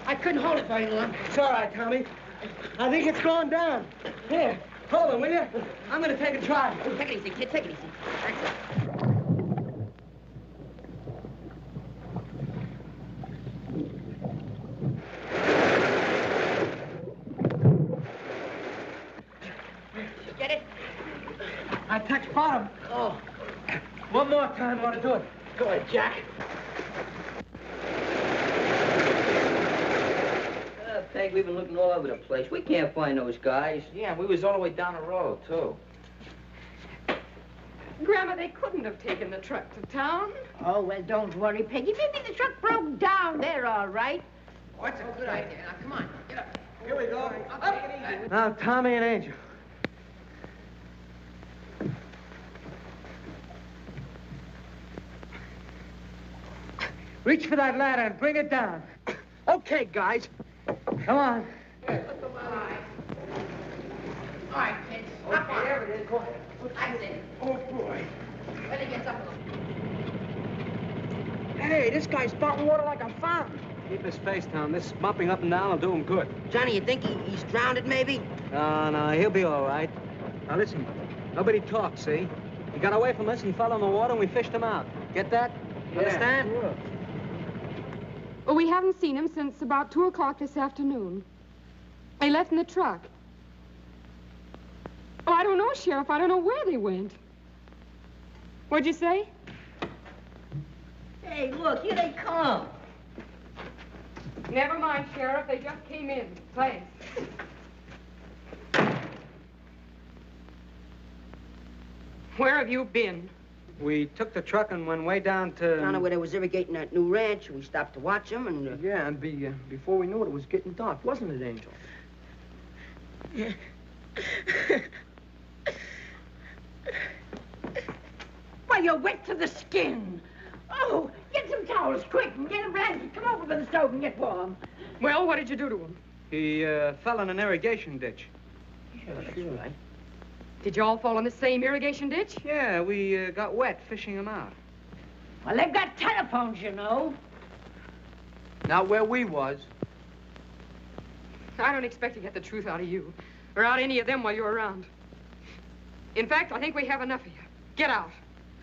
I couldn't hold it very long. It's all right, Tommy. I think it's going down. Here, hold it, will you? I'm gonna take a try. Take it easy, kid. Take it easy. That's it. Get it? I touched bottom. Oh. One more time, I want to do it. Go ahead, Jack. Peg, we've been looking all over the place. We can't find those guys. Yeah, we was all the way down the road, too. Grandma, they couldn't have taken the truck to town. Oh, well, don't worry, Peggy. Maybe the truck broke down. They're all right. What's a good idea? Now, come on. Get up. Here we go. I'll take it easy. Now, Tommy and Angel. Reach for that ladder and bring it down. Okay, guys. Come on. All right, kids. Up on. There it is. Go ahead. That's it. Oh, boy. When he gets up a little. Hey, this guy's spouting water like a fountain. Keep his face down. This bumping up and down will do him good. Johnny, you think he's drowned, maybe? No, he'll be all right. Now, listen. Nobody talks, see? He got away from us, he fell in the water, and we fished him out. Get that? You understand? Sure. Well, we haven't seen him since about 2 o'clock this afternoon. They left in the truck. Oh, I don't know, Sheriff. I don't know where they went. What'd you say? Hey, look, here they come. Never mind, Sheriff. They just came in. Thanks. Where have you been? We took the truck and went way down to... Down to where they was irrigating that new ranch. We stopped to watch them, and... Yeah, and before we knew it was getting dark, wasn't it, Angel? wet to the skin. Oh, get some towels, quick, and get a blanket. Come over to the stove and get warm. Well, what did you do to him? He fell in an irrigation ditch. Sure, that's right. Did you all fall in the same irrigation ditch? Yeah, we got wet fishing him out. Well, they've got telephones, you know. Not where we was. I don't expect to get the truth out of you, or out of any of them while you're around. In fact, I think we have enough of you. Get out.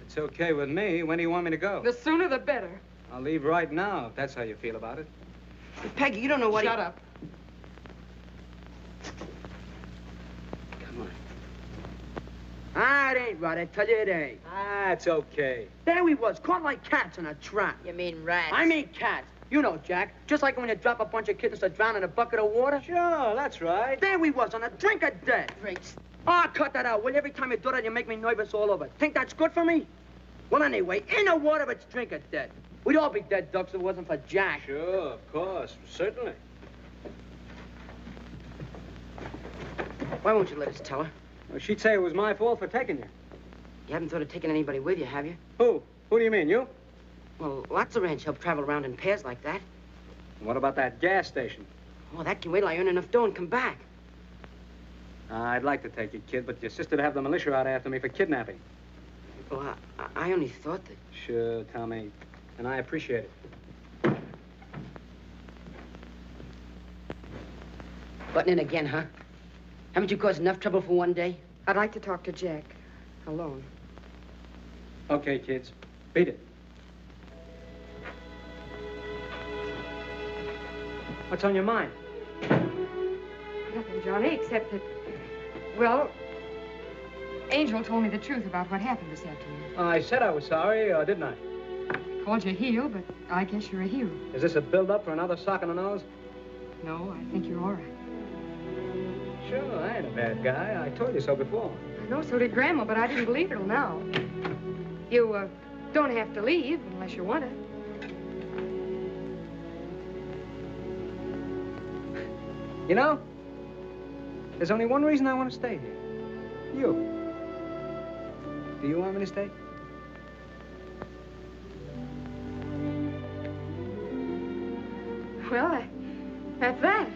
It's okay with me. When do you want me to go? The sooner the better. I'll leave right now, if that's how you feel about it. Peggy, you don't know what Shut up. Come on. Ah, it ain't right. I tell you it ain't. Ah, it's okay. There we was, caught like cats in a trap. You mean rats? I mean cats. You know, Jack, just like when you drop a bunch of kittens to drown in a bucket of water. Sure, that's right. There we was, on a drink of death. Ah, cut that out. Well, every time you do that, you make me nervous all over. Think that's good for me? Well, anyway, in the water, it's drink of death. We'd all be dead ducks if it wasn't for Jack. Sure, of course, certainly. Why won't you let us tell her? Well, she'd say it was my fault for taking you. You haven't thought of taking anybody with you, have you? Who? Who do you mean, you? Well, lots of ranch help travel around in pairs like that. What about that gas station? Oh, that can wait till I earn enough dough and come back. I'd like to take you, kid, but your sister'd have the militia out after me for kidnapping. Well, I only thought that... Sure, Tommy. And I appreciate it. Butting in again, huh? Haven't you caused enough trouble for one day? I'd like to talk to Jack. Alone. Okay, kids. Beat it. What's on your mind? Nothing, Johnny, except that... Well, Angel told me the truth about what happened this afternoon. I said I was sorry, didn't I? Called you a heel, but I guess you're a hero. Is this a build-up for another sock in the nose? No, I think you're all right. Sure, I ain't a bad guy. I told you so before. I know, so did Grandma, but I didn't believe it till now. You, don't have to leave unless you want to. You know, there's only one reason I want to stay here. You. Do you want me to stay? Well, that's that.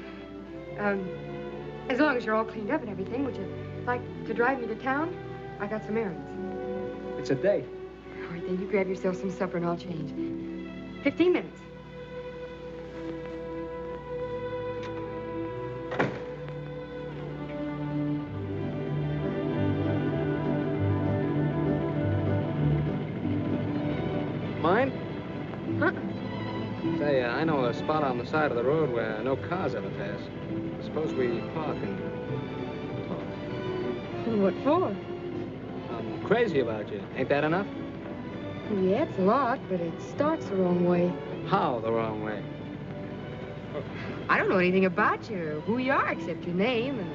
As long as you're all cleaned up and everything, would you like to drive me to town? I got some errands. It's a date. All right, then you grab yourself some supper and I'll change. 15 minutes. Mine? Huh? Say, I know a spot on the side of the road where no cars ever pass. Suppose we park and talk. What for? I'm crazy about you. Ain't that enough? Yeah, it's a lot, but it starts the wrong way. How the wrong way? I don't know anything about you or who you are except your name, and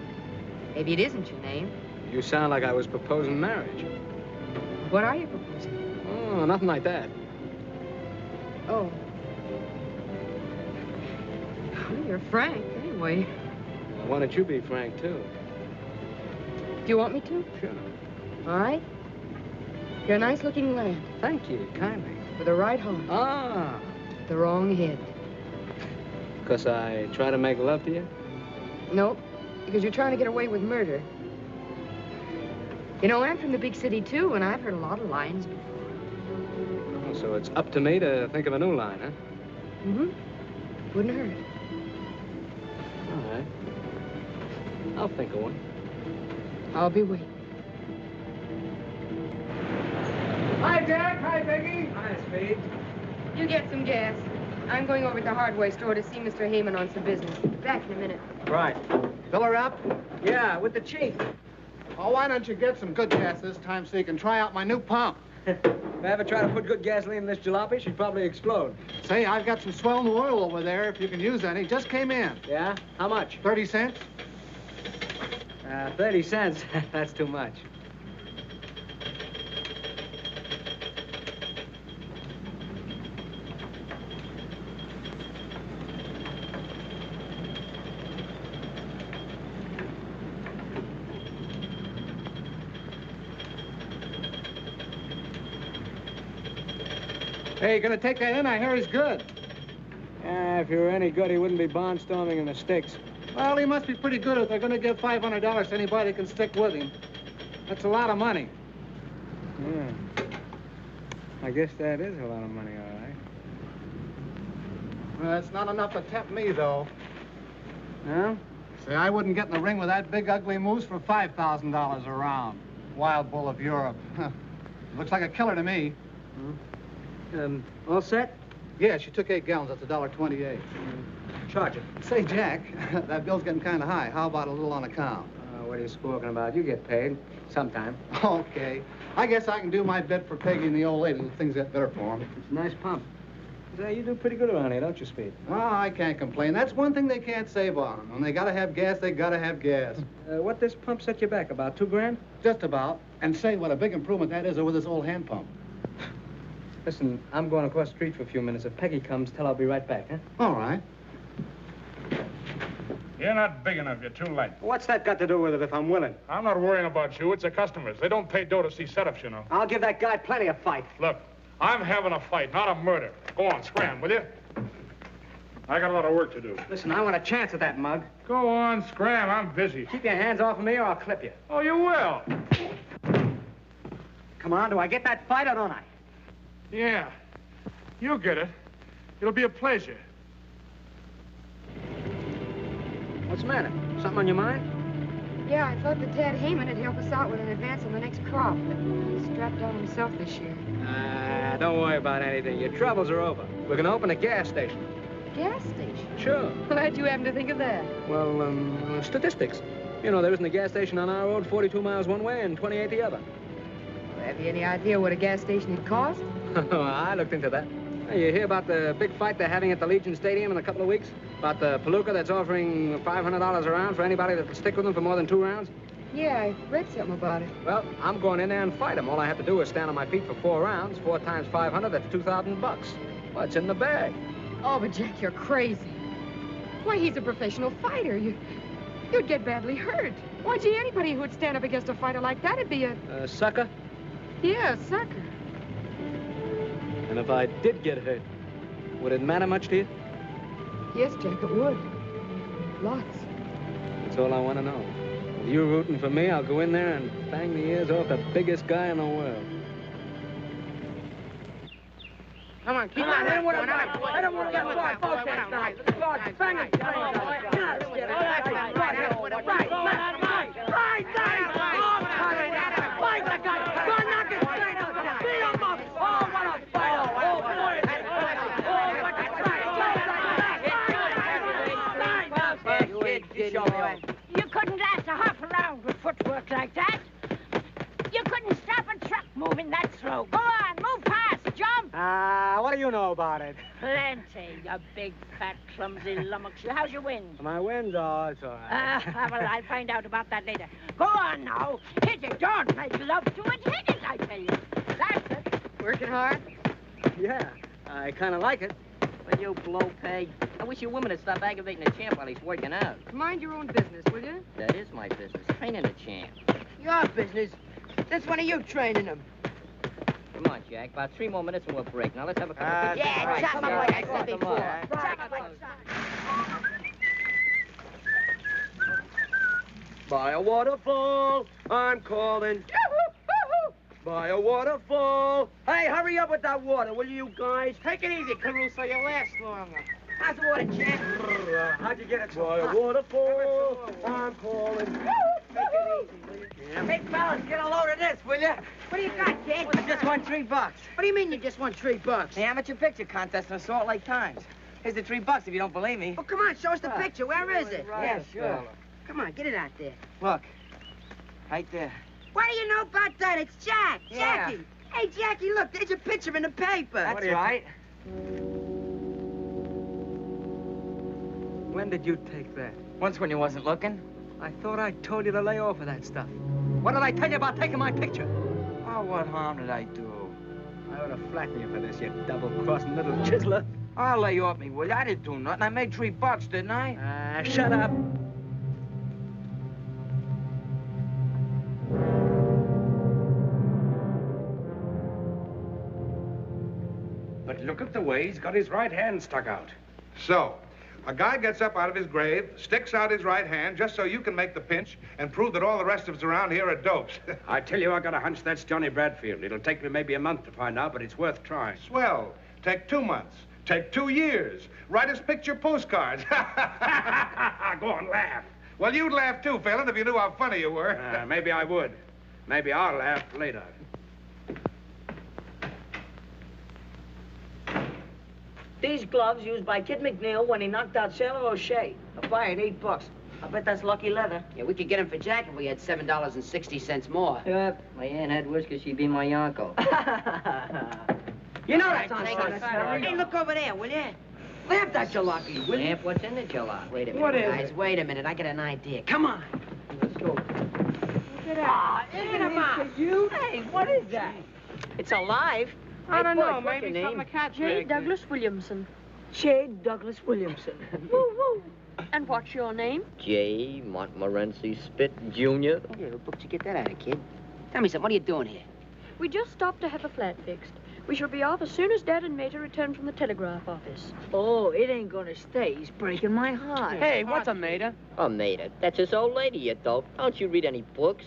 maybe it isn't your name. You sound like I was proposing marriage. What are you proposing? Oh, nothing like that. Oh. Well, you're frank, anyway. Well, why don't you be frank, too? Do you want me to? Sure. All right. You're a nice-looking lad. Thank you, kindly. With a right heart. Ah. The wrong head. 'Cause I try to make love to you? No, because you're trying to get away with murder. You know, I'm from the big city, too, and I've heard a lot of lines before. Oh, so it's up to me to think of a new line, huh? Mm-hmm. Wouldn't hurt. All right. I'll think of one. I'll be waiting. Hi, Jack. Hi, Peggy. Hi, Speed. You get some gas. I'm going over to the hardware store to see Mr. Heyman on some business. Back in a minute. Right. Fill her up? Yeah, with the chief. Oh, why don't you get some good gas this time so you can try out my new pump? If I ever try to put good gasoline in this jalopy, she'd probably explode. Say, I've got some swell new oil over there if you can use any. Just came in. Yeah? How much? 30 cents. 30 cents. That's too much. Hey, you gonna take that in? I hear he's good. If he were any good, he wouldn't be barnstorming in the sticks. Well, he must be pretty good if they're gonna give $500 to anybody that can stick with him. That's a lot of money. Yeah. I guess that is a lot of money, all right. Well, it's not enough to tempt me, though. No? Say, I wouldn't get in the ring with that big, ugly moose for $5,000 a round. Wild bull of Europe. Looks like a killer to me. All set? Yeah, she took 8 gallons. That's $1.28. Charge it. Say, Jack, that bill's getting kind of high. How about a little on account? What are you squawking about? You get paid. Sometime. Okay. I guess I can do my bit for Peggy and the old lady. Things get better for them. It's a nice pump. Say, you do pretty good around here, don't you, Speed? Oh, I can't complain. That's one thing they can't save on. When they gotta have gas, they gotta have gas. What this pump set you back? About $2 grand? Just about. And say, what a big improvement that is over this old hand pump. Listen, I'm going across the street for a few minutes. If Peggy comes, tell her I'll be right back, huh? All right. You're not big enough. You're too late. What's that got to do with it if I'm willing? I'm not worrying about you. It's the customers. They don't pay dough to see setups, you know. I'll give that guy plenty of fight. Look, I'm having a fight, not a murder. Go on, scram, will you? I got a lot of work to do. Listen, I want a chance at that mug. Go on, scram. I'm busy. Keep your hands off of me or I'll clip you. Oh, you will. Come on, do I get that fight or don't I? Yeah. You'll get it. It'll be a pleasure. What's the matter? Something on your mind? Yeah, I thought that Tad Heyman would help us out with an advance on the next crop, but he's strapped out himself this year. Don't worry about anything. Your troubles are over. We're going to open a gas station. Gas station? Sure. Glad you happen to think of that. Well, statistics. You know, there isn't a gas station on our road 42 miles one way and 28 the other. Well, have you any idea what a gas station would cost? I looked into that. Hey, you hear about the big fight they're having at the Legion Stadium in a couple of weeks? About the palooka that's offering $500 a round for anybody that'll stick with them for more than 2 rounds? Yeah, I read something about it. Well, I'm going in there and fight them. All I have to do is stand on my feet for 4 rounds. 4 times 500, that's $2,000. Well, it's in the bag. Oh, but Jack, you're crazy. Why, he's a professional fighter. You'd get badly hurt. Why, gee, anybody who would stand up against a fighter like that would be a... Sucker? Yeah, a sucker. And if I did get hurt, would it matter much to you? Yes, Jack, it would. Lots. That's all I want to know. With you rooting for me, I'll go in there and bang the ears off the biggest guy in the world. Come on, keep on. I don't want to get one. Both hands down. Let's go. Bang it. You couldn't last a half a round with footwork like that. You couldn't stop a truck moving that slow. Go on, move fast, jump. What do you know about it? Plenty, you big, fat, clumsy lummox. How's your wind? My wind? Oh, it's all right. Well, I'll find out about that later. Go on now. Hit it. Don't make love to it. Hit it, I tell you. That's it. Working hard? Yeah, I kind of like it. Well, you blow peg. I wish you women would stop aggravating the champ while he's working out. Mind your own business, will you? That is my business. Training the champ. Your business. That's one of you training him. Come on, Jack. About 3 more minutes and we'll break. Now let's have a couple of... Yeah, chop him like I said before. By a waterfall, I'm calling. By a waterfall. Hey, hurry up with that water, will you guys? Take it easy, Caruso. You'll last longer. How's the water, Jack? How'd you get it so By a waterfall, I'm calling. Take it easy. Hey, fellas, get a load of this, will you? What do you got, kid? I just won $3. What do you mean you just won $3? The amateur picture contest in Salt Lake Times. Here's the $3 if you don't believe me. Oh, come on, show us the picture. Where is it? Yeah, sure. Come on, get it out there. Look. Right there. What do you know about that? It's Jack. Yeah. Jackie. Hey, Jackie, look, there's a picture in the paper. That's right. When did you take that? Once when you wasn't looking. I thought I told you to lay off of that stuff. What did I tell you about taking my picture? Oh, what harm did I do? I ought to flatten you for this, you double-crossing little chiseler. I'll lay off me, will you? I didn't do nothing. I made $3, didn't I? Shut up. But look at the way he's got his right hand stuck out. So, a guy gets up out of his grave, sticks out his right hand just so you can make the pinch and prove that all the rest of us around here are dopes. I tell you, I got a hunch that's Johnnie Bradford. It'll take me maybe a month to find out, but it's worth trying. Swell. Take 2 months. Take 2 years. Write us picture postcards. Go on, laugh. Well, you'd laugh too, Phelan, if you knew how funny you were. Maybe I would. Maybe I'll laugh later. These gloves used by Kid McNeil when he knocked out Sailor O'Shea. A fire at $8. I bet that's lucky leather. Yeah, we could get him for Jack if we had $7.60 more. Yep. My aunt had whiskers, she'd be my uncle. You know that's on purpose. Hey, look over there, will you? Laugh that jalopy, will you? Lamp, what's in the jalopy? Wait a minute, What is guys. it? Wait a minute. I got an idea. Come on. Let's go. Isn't it mouse? Hey, what is that? It's alive. I don't know. What's your Maybe something name? a cat J. Douglas Williamson. J. Douglas Williamson. Woo woo. And what's your name? J. Montmorency Spit, Jr. Yeah, what book did you get that out of, kid? Tell me something. What are you doing here? We just stopped to have a flat fixed. We shall be off as soon as Dad and Mater return from the telegraph office. Oh, it ain't gonna stay. He's breaking my heart. Hey, what's a mater? Oh, Mater, that's his old lady, you dope. Don't you read any books?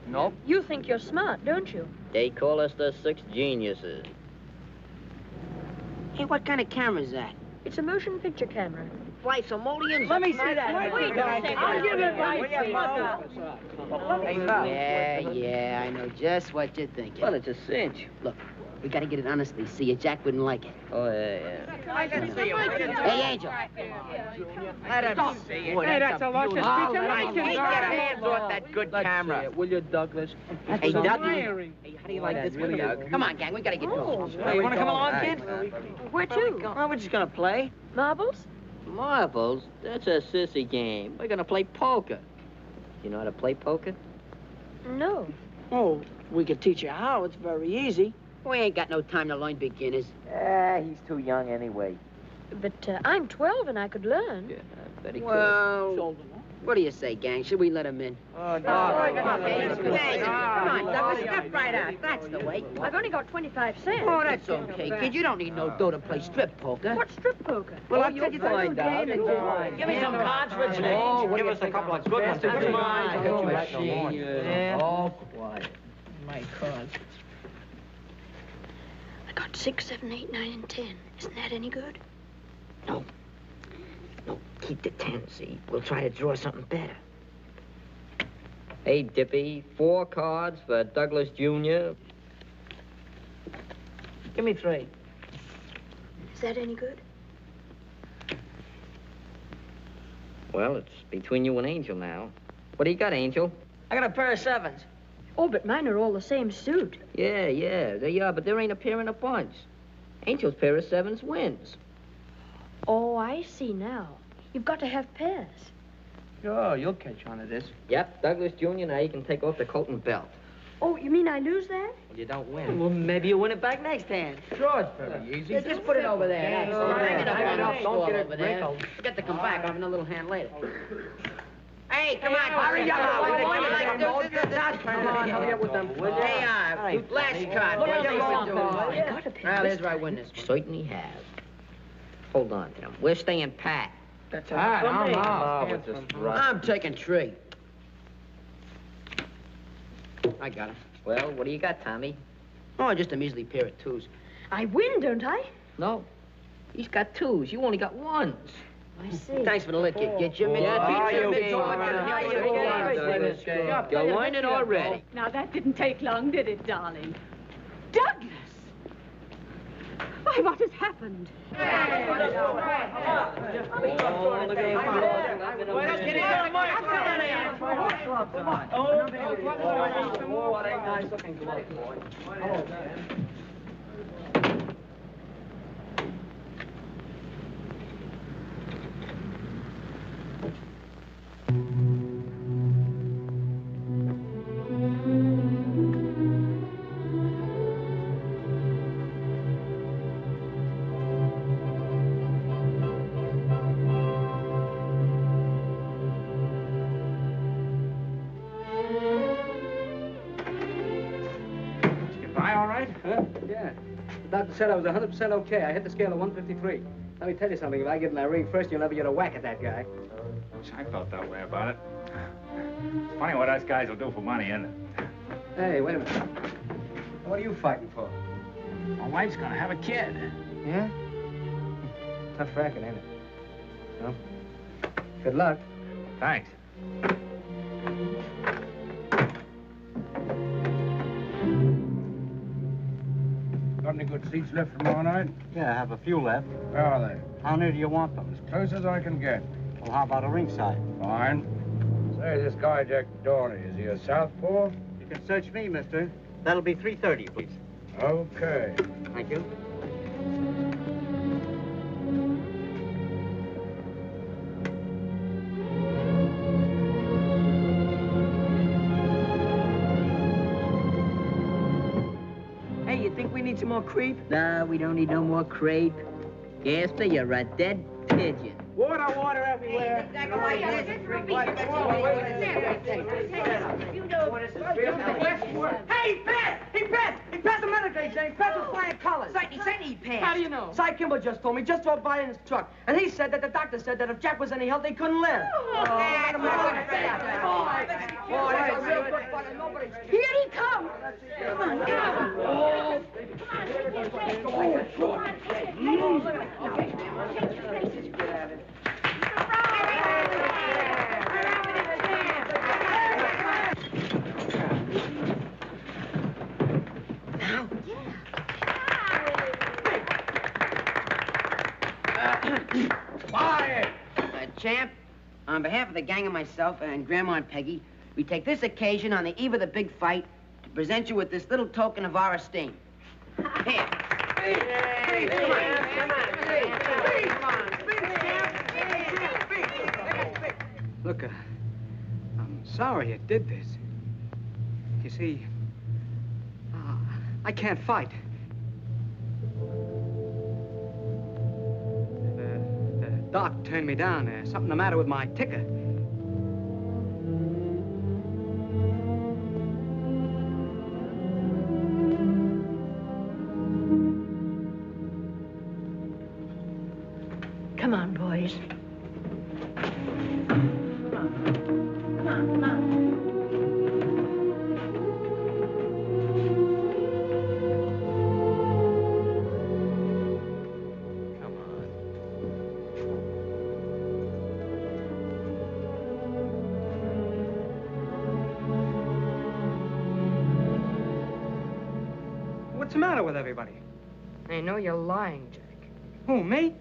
Nope. You think you're smart, don't you? They call us the 6 geniuses. Hey, what kind of camera is that? It's a motion picture camera. Fly simoleons? Let me see that. Wait a second. I'll give it right to you. Yeah, I know just what you're thinking. Well, it's a cinch. Look, we gotta get it honestly. See ya, Jack wouldn't like it. Oh, yeah. Hey, Angel. Let him see it. Hey, that's a luscious speech of Get Lincoln. your hands off that good camera. Will you, Douglas? Hey, Doug. Admiring. Hey, how do you like this one, Doug? Come on, gang. We gotta get going. Hey, you wanna come along, kid? Where to? Well, we're just gonna play. Marbles? Marbles? That's a sissy game. We're gonna play poker. You know how to play poker? No. Oh, we could teach you how. It's very easy. We ain't got no time to learn beginners. He's too young anyway. But I'm 12 and I could learn. Yeah, I bet he Well, what do you say, gang? Should we let him in? Oh, Come on, Douglas, step right out. That's the way. I've only got 25 cents. Oh, that's okay, kid. You don't need no dough to play strip poker. What's strip poker? Well, I'll tell you the little game that you Give me some cards for change. Oh, Give us a couple of good ones. Come on. Yeah. Oh, quiet. My cards. I got 6, 7, 8, 9, and 10. Isn't that any good? No, keep the 10, see? We'll try to draw something better. Hey, Dippy, 4 cards for Douglas Jr. Give me 3. Is that any good? Well, it's between you and Angel now. What do you got, Angel? I got a pair of 7s. Oh, but mine are all the same suit. Yeah, they are, but there ain't a pair in a bunch. Angel's pair of 7s wins. Oh, I see now. You've got to have pairs. Sure, you'll catch on to this. Yep, Douglas Jr. Now you can take off the coat and belt. Oh, you mean I lose that? Well, you don't win. Well, maybe you win it back next hand. Sure, it's very easy. Yeah, just put it over there. That's all right. Hang it up on the Don't wall get it over there. wrinkled. Forget to come back. I'll have another little hand later. Hey, come on. hurry up. Come on, hurry up with them. Hey, last card. What do you want to do? I got a pair. Well, here's where I win this one. Certainly have. Hold on, Tim. We're staying pat. That's all right. I'm out. I'm taking 3. I got it. Well, what do you got, Tommy? Oh, just a measly pair of 2s. I win, don't I? No. He's got 2s. You only got 1s. I see. Thanks for the lick, kid. Get your mitts. You're learning already. Now, that didn't take long, did it, darling? Douglas! Why, what has happened? right? Huh? Yeah. The doctor said I was 100% okay. I hit the scale of 153. Let me tell you something. If I get in that ring first, you'll never get a whack at that guy. I felt that way about it. It's funny what us guys will do for money, isn't it? Hey, wait a minute. What are you fighting for? My wife's gonna have a kid. Yeah? Tough racket, ain't it? Well, good luck. Thanks. Got any good seats left for tomorrow night? Yeah, I have a few left. Where are they? How near do you want them? As close as I can get. Well, how about a ringside? Fine. Say, this guy Jack Dorney, is he a southpaw? You can search me, mister. That'll be 3:30, please. Okay. Thank you. Hey, you think we need some more creep? Nah, we don't need no more crepe. Gaster, you're a dead pigeon. Water everywhere. Hey, he passed! He passed the medical exam. He passed with flying colors. He said he passed. How do you know? Cy Kimball just told me. Just drove by in his truck. And he said that the doctor said that if Jack was any help, he couldn't live. Here he comes. Come on, come on. Quiet! Champ, on behalf of the gang and myself and Grandma and Peggy, we take this occasion on the eve of the big fight to present you with this little token of our esteem. Here. Look, I'm sorry I did this. You see, I can't fight. The doc turned me down. There's something the matter with my ticker. Come on, boys. What's the matter with everybody? I know you're lying, Jack. Who, me?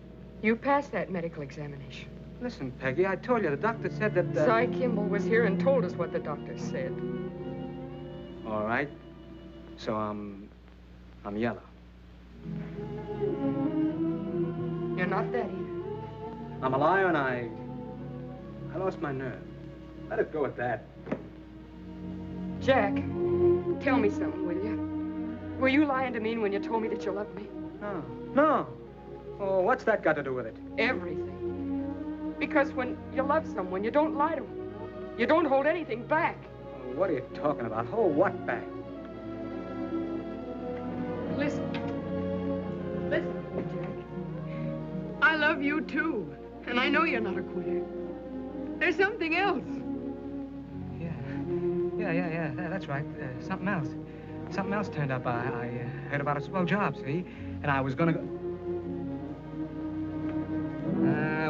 You passed that medical examination. Listen, Peggy, I told you the doctor said that... Cy Kimball was here and told us what the doctor said. All right. So I'm yellow. You're not that either. I'm a liar and I lost my nerve. Let it go at that. Jack, tell me something, will you? Were you lying to me when you told me that you loved me? No. Oh, what's that got to do with it? Everything. Because when you love someone, you don't lie to them. You don't hold anything back. Oh, what are you talking about? Hold what back? Listen. Listen to me, Jack. I love you, too. And I know you're not a quitter. There's something else. Yeah, that's right. Something else. Something else turned up. I heard about a swell job, see? And I was gonna go...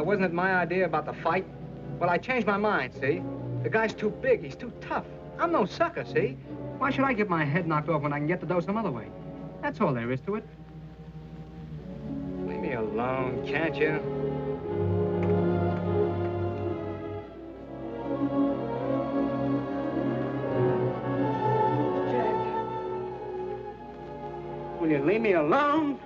wasn't it my idea about the fight? Well, I changed my mind, see? The guy's too big. He's too tough. I'm no sucker, see? Why should I get my head knocked off when I can get the dough some other way? That's all there is to it. Leave me alone, can't you? Will you leave me alone?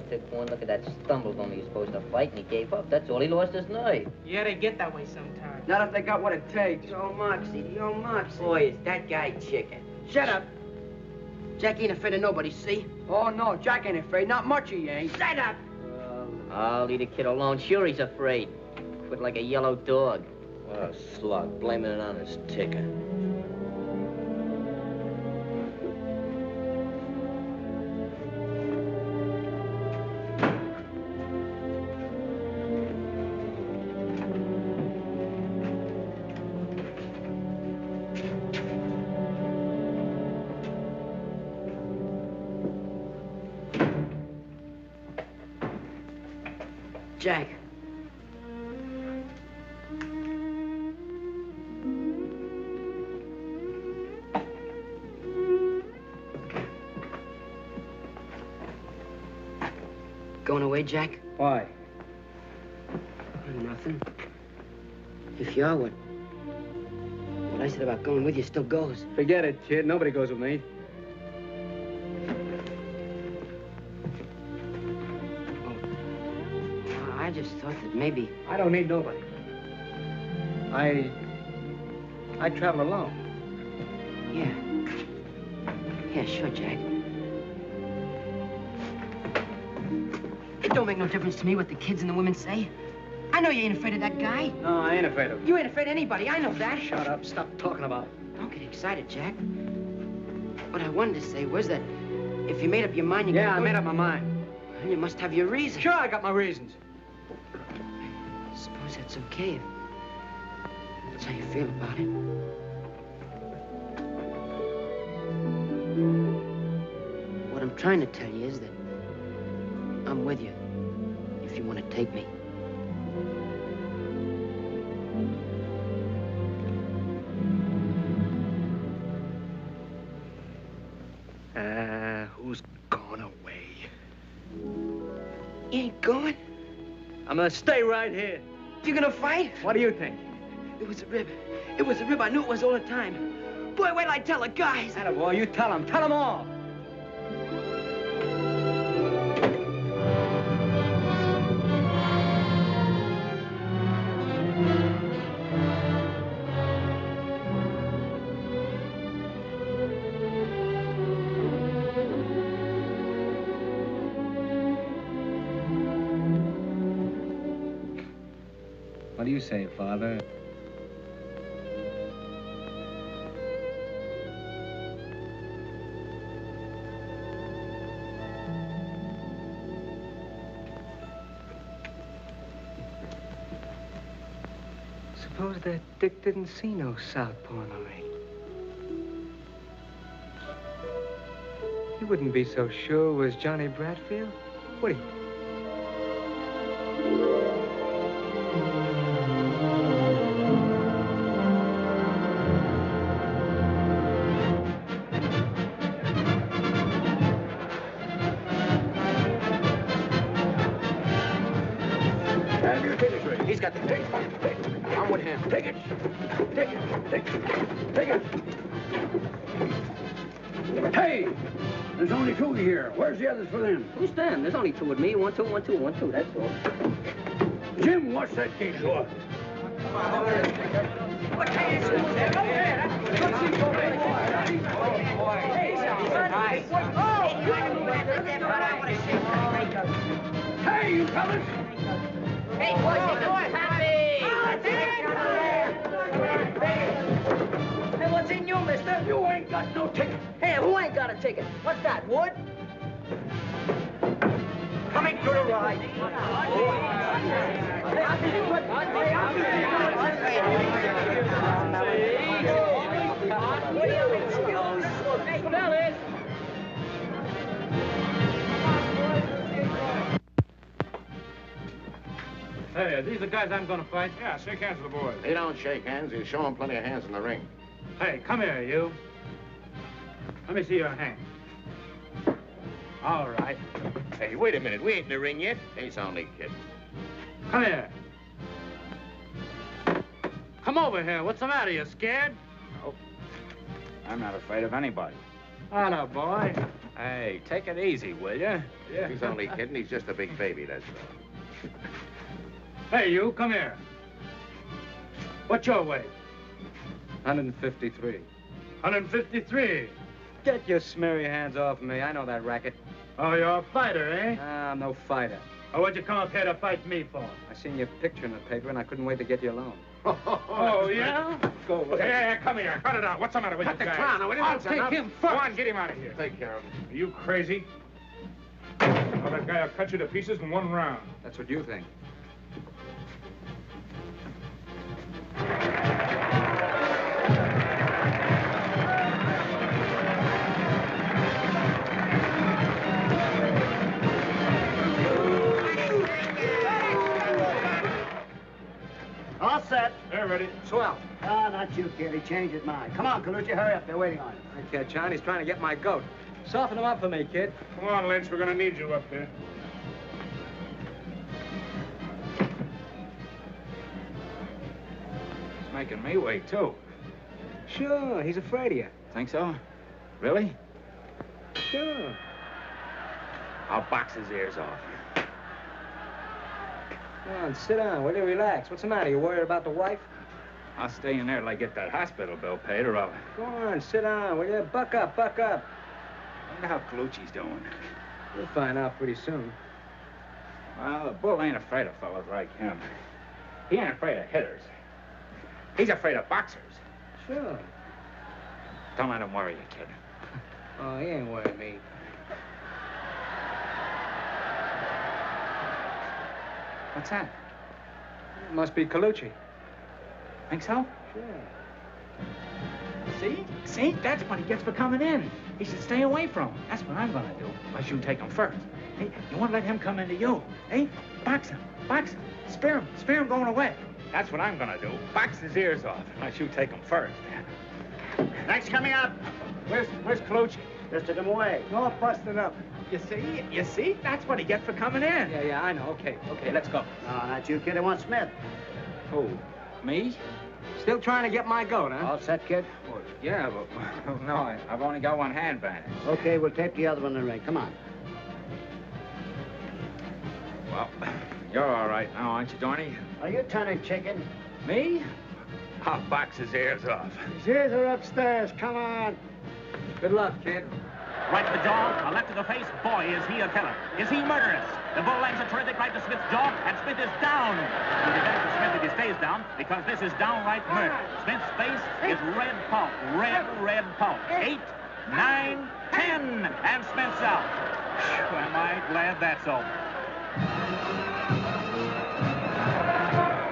only took one look at that stumble bum he was supposed to fight, and he gave up. That's all. He lost his nerve. Yeah, they get that way sometimes. Not if they got what it takes. Yo, Moxie, yo, Moxie. Boy, is that guy chicken. Shut up. Jack ain't afraid of nobody, see? Oh, no, Jack ain't afraid. Not much he ain't. Shut up. I'll leave the kid alone. Sure, he's afraid. Quit like a yellow dog. What a slug, blaming it on his ticker. Jack. Going away, Jack? Why? Nothing. If you are, what I said about going with you still goes. Forget it, kid. Nobody goes with me. I just thought that maybe... I don't need nobody. I travel alone. Yeah. Yeah, sure, Jack. It don't make no difference to me what the kids and the women say. I know you ain't afraid of that guy. No, I ain't afraid of him. You ain't afraid of anybody. I know that. Shut up. Stop talking about it. Don't get excited, Jack. What I wanted to say was that if you made up your mind, you Yeah, I made up my mind. Well, you must have your reasons. Sure, I got my reasons. Suppose that's okay if that's how you feel about it. What I'm trying to tell you is that I'm with you if you want to take me. Who's gone away? You ain't going? I'm gonna stay right here. You gonna fight? What do you think? It was a rib. It was a rib. I knew it was all the time. Boy, wait till I tell the guys. Attaboy, you tell them. Tell them all. What do you say, Father? Suppose that Dick didn't see no southpaw in the ring. He wouldn't be so sure it was Johnnie Bradford, would he? He's got the ticket. I'm with him. Take it. Take it. Take it. Take it. Hey! There's only two here. Where's the others for them? Who's them? There's only two with me. 1, 2, 1, 2, 1, 2. That's all. Jim, watch that gate door. Hey, you fellas! Hey, boys, you know what? Hey, what's in you, mister? You ain't got no ticket. Hey, who ain't got a ticket? What's that, Wood? Coming through the ride. Hey, I'll be good. Hey, I'll be good. Will you excuse? Hey, fellas. Hey, are these the guys I'm gonna fight? Yeah, shake hands with the boys. They don't shake hands. You show them plenty of hands in the ring. Hey, come here, you. Let me see your hand. All right. Hey, wait a minute. We ain't in the ring yet. He's only kidding. Come here. Come over here. What's the matter? You scared? I'm not afraid of anybody. Atta boy. Hey, take it easy, will you? Yeah. He's only kidding. He's just a big baby, that's all. Hey, you, come here. What's your weight? 153. 153. Get your smeary hands off me. I know that racket. Oh, you're a fighter, eh? I'm no fighter. Oh, what'd you come up here to fight me for? I seen your picture in the paper, and I couldn't wait to get you alone. Oh, yeah? Go away. Hey, come here. Cut it out. What's the matter with you guys? Cut the clown. What I'll is take him first. Go on, get him out of here. Take care of him. Are you crazy? Oh, that guy will cut you to pieces in one round. That's what you think. All set. They're ready. Swell. Ah, not you, kid. He changed his mind. Come on, Colucci, hurry up. They're waiting on you. That kid, John, he's trying to get my goat. Soften him up for me, kid. Come on, Lynch. We're going to need you up there. He's making me wait, too. Sure, he's afraid of you. Think so? Really? Sure. I'll box his ears off. Come on, sit down. Will you relax? What's the matter? You worried about the wife? I'll stay in there till I get that hospital bill paid, or I'll... Go on, sit down, will you? Buck up, buck up. I wonder how Colucci's doing. You'll find out pretty soon. Well, the bull ain't afraid of fellas like him. He ain't afraid of hitters. He's afraid of boxers. Sure. Don't let him worry you, kid. Oh, he ain't worried me. What's that? It must be Colucci. Think so? Sure. See? That's what he gets for coming in. He should stay away from him. That's what I'm gonna do. Unless you take him first. Hey, you won't let him come into you. Hey, box him. Spear him going away. That's what I'm gonna do. Box his ears off. Unless you take him first. Thanks for coming out. Where's Colucci? Just took him away. No, busted up. You see? That's what he gets for coming in. Yeah, I know. Okay, let's go. No, not you, kid. I want Smith. Who? Me? Still trying to get my goat, huh? All set, kid? Well, yeah, but no, I've only got one hand bandage. Okay, we'll tape the other one in the ring. Come on. Well, you're all right now, aren't you, Johnny? Are you turning chicken? Me? I'll box his ears off. His ears are upstairs. Come on. Good luck, kid. Right to the jaw, a left to the face. Boy, is he a killer. Is he murderous? The bull lands a terrific right to Smith's jaw, and Smith is down. It will be better for Smith if he stays down, because this is downright murder. Smith's face is red pulp. Red pulp. 8, 9, 10, and Smith's out. Phew, am I glad that's over.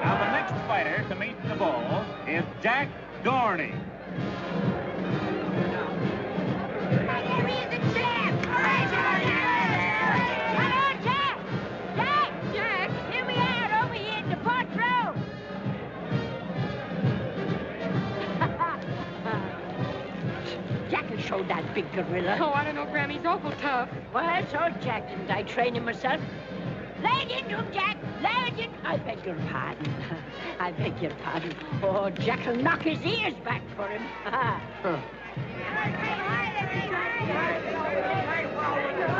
Now, the next fighter to meet the bull is Jack Dorney. Show that big gorilla. Oh, I don't know, Grammy's awful tough. Well, so Jack, didn't I train him myself? Lay it into him, Jack. Lay it in. I beg your pardon. I beg your pardon. Oh, Jack will knock his ears back for him.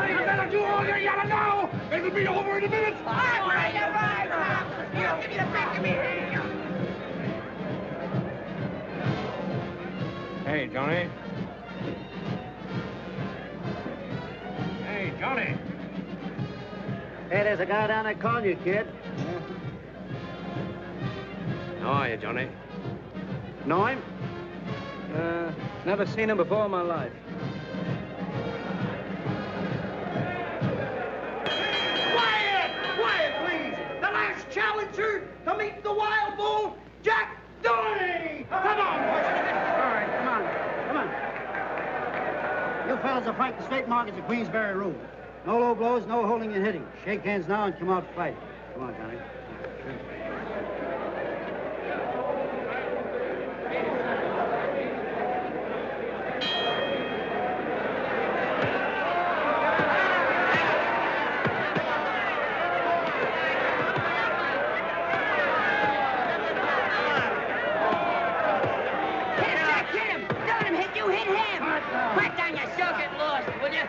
You better do all you gotta know. It'll be over in a minute. You give me the back of me. Hey, Johnny. Hey, Johnny. Hey, there's a guy down there calling you, kid. How are you, Johnny? Know him? Never seen him before in my life. Quiet, please. The last challenger to meet the wild bull, Jack Dorney. Come on, boys. All right, come on. You fellas are fighting straight markets at Queensberry Room. No low blows, no holding and hitting. Shake hands now and come out fighting. Come on, Johnny. Hit him, Jack, hit him. Don't let him hit you, hit him. Quick down, you still get lost, will you?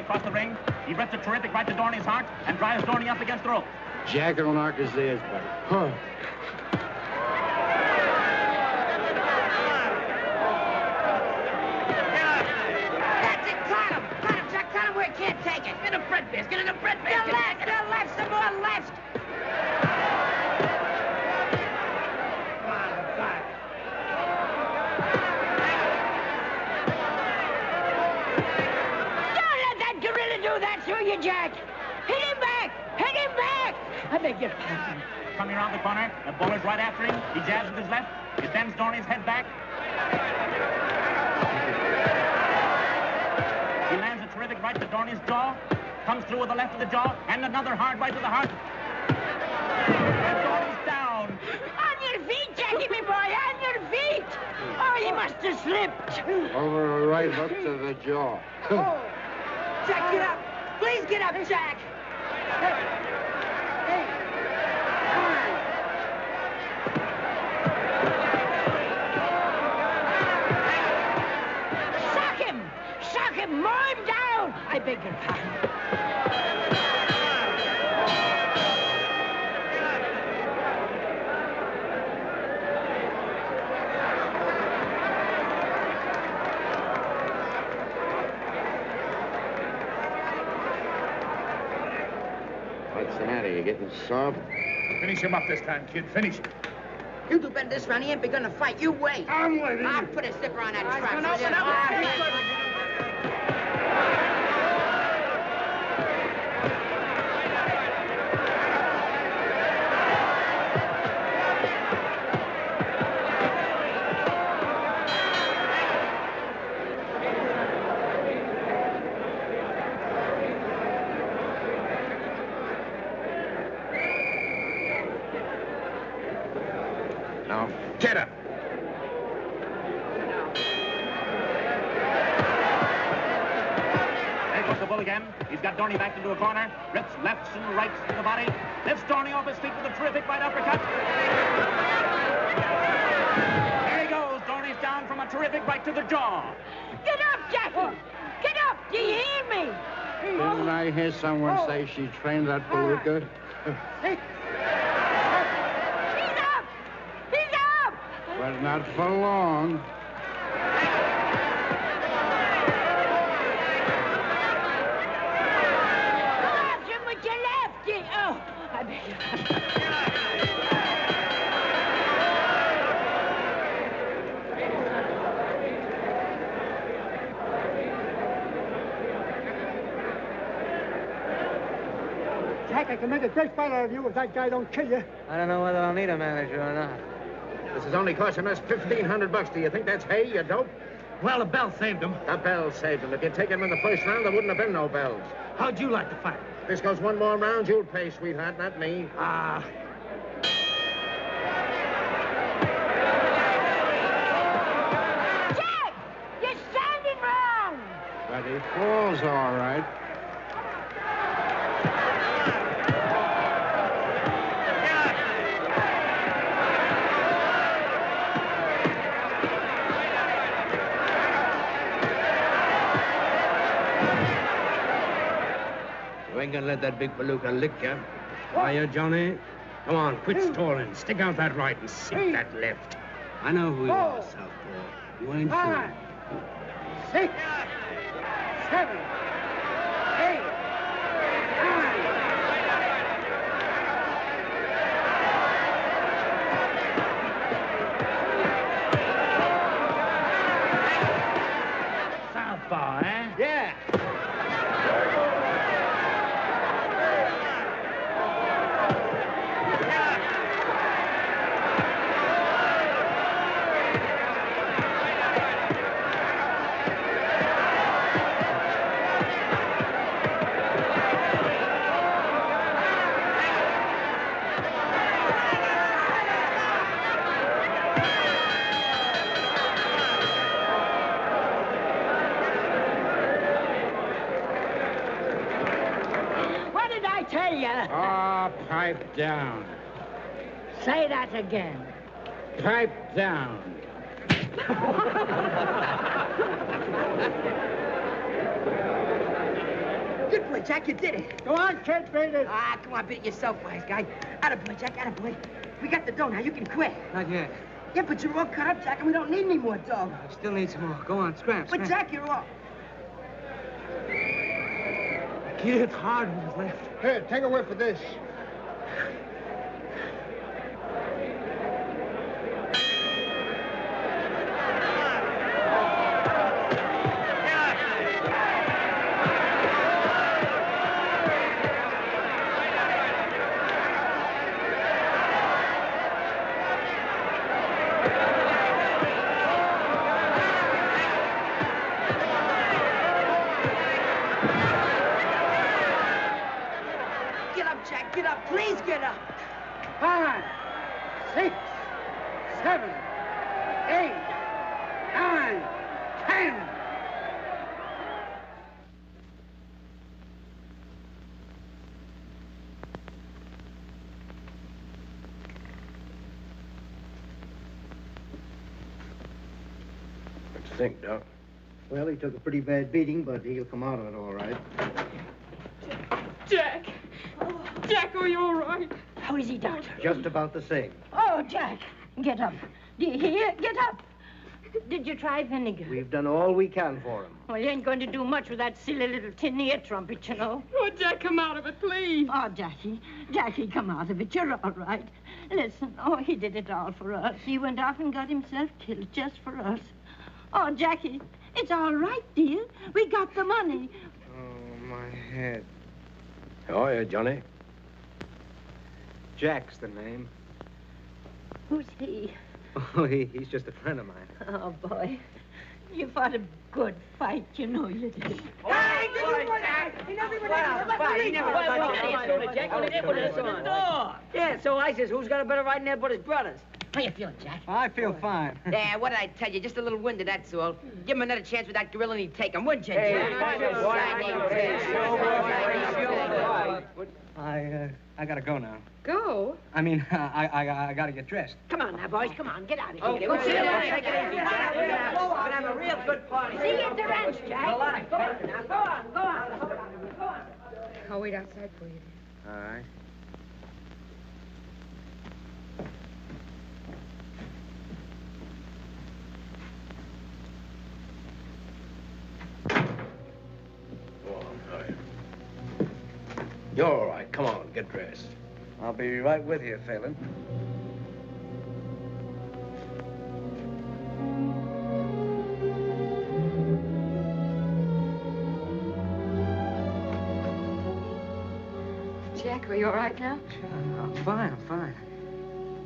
across the ring. He rips a terrific right to Dorney's heart and drives Dorney up against the rope. Jack will knock his ears back. Huh. That's it, cut him! Cut him, Jack, cut him where he can't take it. Get a bread basket, get a bread basket. The left, some more left. Don't let that gorilla do that to you, Jack. Hit him back! Hit him back! I beg your pardon. Coming around the corner, the bowler's right after him. He jabs with his left. It bends Dorney's head back. He lands a terrific right to Dorney's jaw. Comes through with the left of the jaw, and another hard right to the heart. And Dorney's down. On your feet, Jackie, my boy, on your feet! Oh, he must have slipped. Over a right hook to the jaw. Oh. Jack, get up! Please get up, Jack! Hey! Come on! Sock him! Sock him! Mow him down! I beg your pardon. What's the matter? You getting soft? Finish him up this time, kid. Finish him. You do better this round. He ain't begun to fight. You wait. I'm waiting. I'll put a zipper on that trap. Open up. Now, get up. There goes the bull again. He's got Dorney backed into a corner. Rips lefts and rights to the body. Lifts Dorney off his feet with a terrific right uppercut. There he goes. Dorney's down from a terrific right to the jaw. Get up, Jackie! Get up! Do you hear me? Didn't I hear someone say she trained that palooka? He's up! He's up! But not for long. Go after him with your left! Oh, I beg your pardon. Jack, I can make a great fight out of you if that guy don't kill you. I don't know whether I'll need a manager or not. This is only costing us $1,500. Do you think that's hay, you dope? Well, the bell saved him. The bell saved him. If you'd taken him in the first round, there wouldn't have been no bells. How'd you like to fight? This goes one more round, you'll pay, sweetheart, not me. Ah. Jack! You're standing wrong! But he falls all right. You ain't gonna let that big palooka lick you. Are you, Johnny? Come on, quit stalling. Stick out that right and sink that left. I know who you are, Southpaw. You ain't fool. 6, 7, 8, 9. Southpaw, eh? Yeah. What did I tell you? Ah, pipe down. Say that again. Pipe down. Good boy, Jack, you did it. Go on, kid, beat it. Ah, come on, beat it yourself, wise guy. Attaboy, Jack, attaboy. We got the dough now, you can quit. Not yet. Yeah, but you're all cut up, Jack, and we don't need any more dough. I still need some more. Go on, scram. But, Jack, you're all... Get hard with his left. Here, take a whiff of this. Get up, Jack, get up. Please get up. 5, 6, 7, 8, 9, 10. What do you think, Doc? Well, he took a pretty bad beating, but he'll come out of it all right. Jack. Jack, are you all right? How is he, Doctor? Just about the same. Oh, Jack, get up. Do you hear? Get up. Did you try vinegar? We've done all we can for him. Well, you ain't going to do much with that silly little tin ear trumpet, you know. Oh, Jack, come out of it, please. Oh, Jackie, come out of it. You're all right. Listen, he did it all for us. He went off and got himself killed just for us. Oh, Jackie, it's all right, dear. We got the money. Oh, my head. How are you, Johnny? Jack's the name. Who's he? Oh, he's just a friend of mine. Oh, boy. You fought a good fight, you know you did. Hey, this is what he never went out of a fight. He never went out of a fight. Jack, only did what it's on. Yeah, so I says, who's got a better right in there but his brothers? How you feeling, Jack? I feel fine. Yeah, what did I tell you? Just a little winded, that's all. Give him another chance with that gorilla and he'd take him, wouldn't you, Jack? I gotta go now. Go? I mean, I gotta get dressed. Come on now, boys. Come on. Get out of here. Okay, we'll see you later. Take it easy, Jack. We're gonna have a real good party. See you at the ranch, Jack. Go on. I'll wait outside for you. All right. You're all right. Come on, get dressed. I'll be right with you, Phelan. Jack, are you all right now? I'm fine.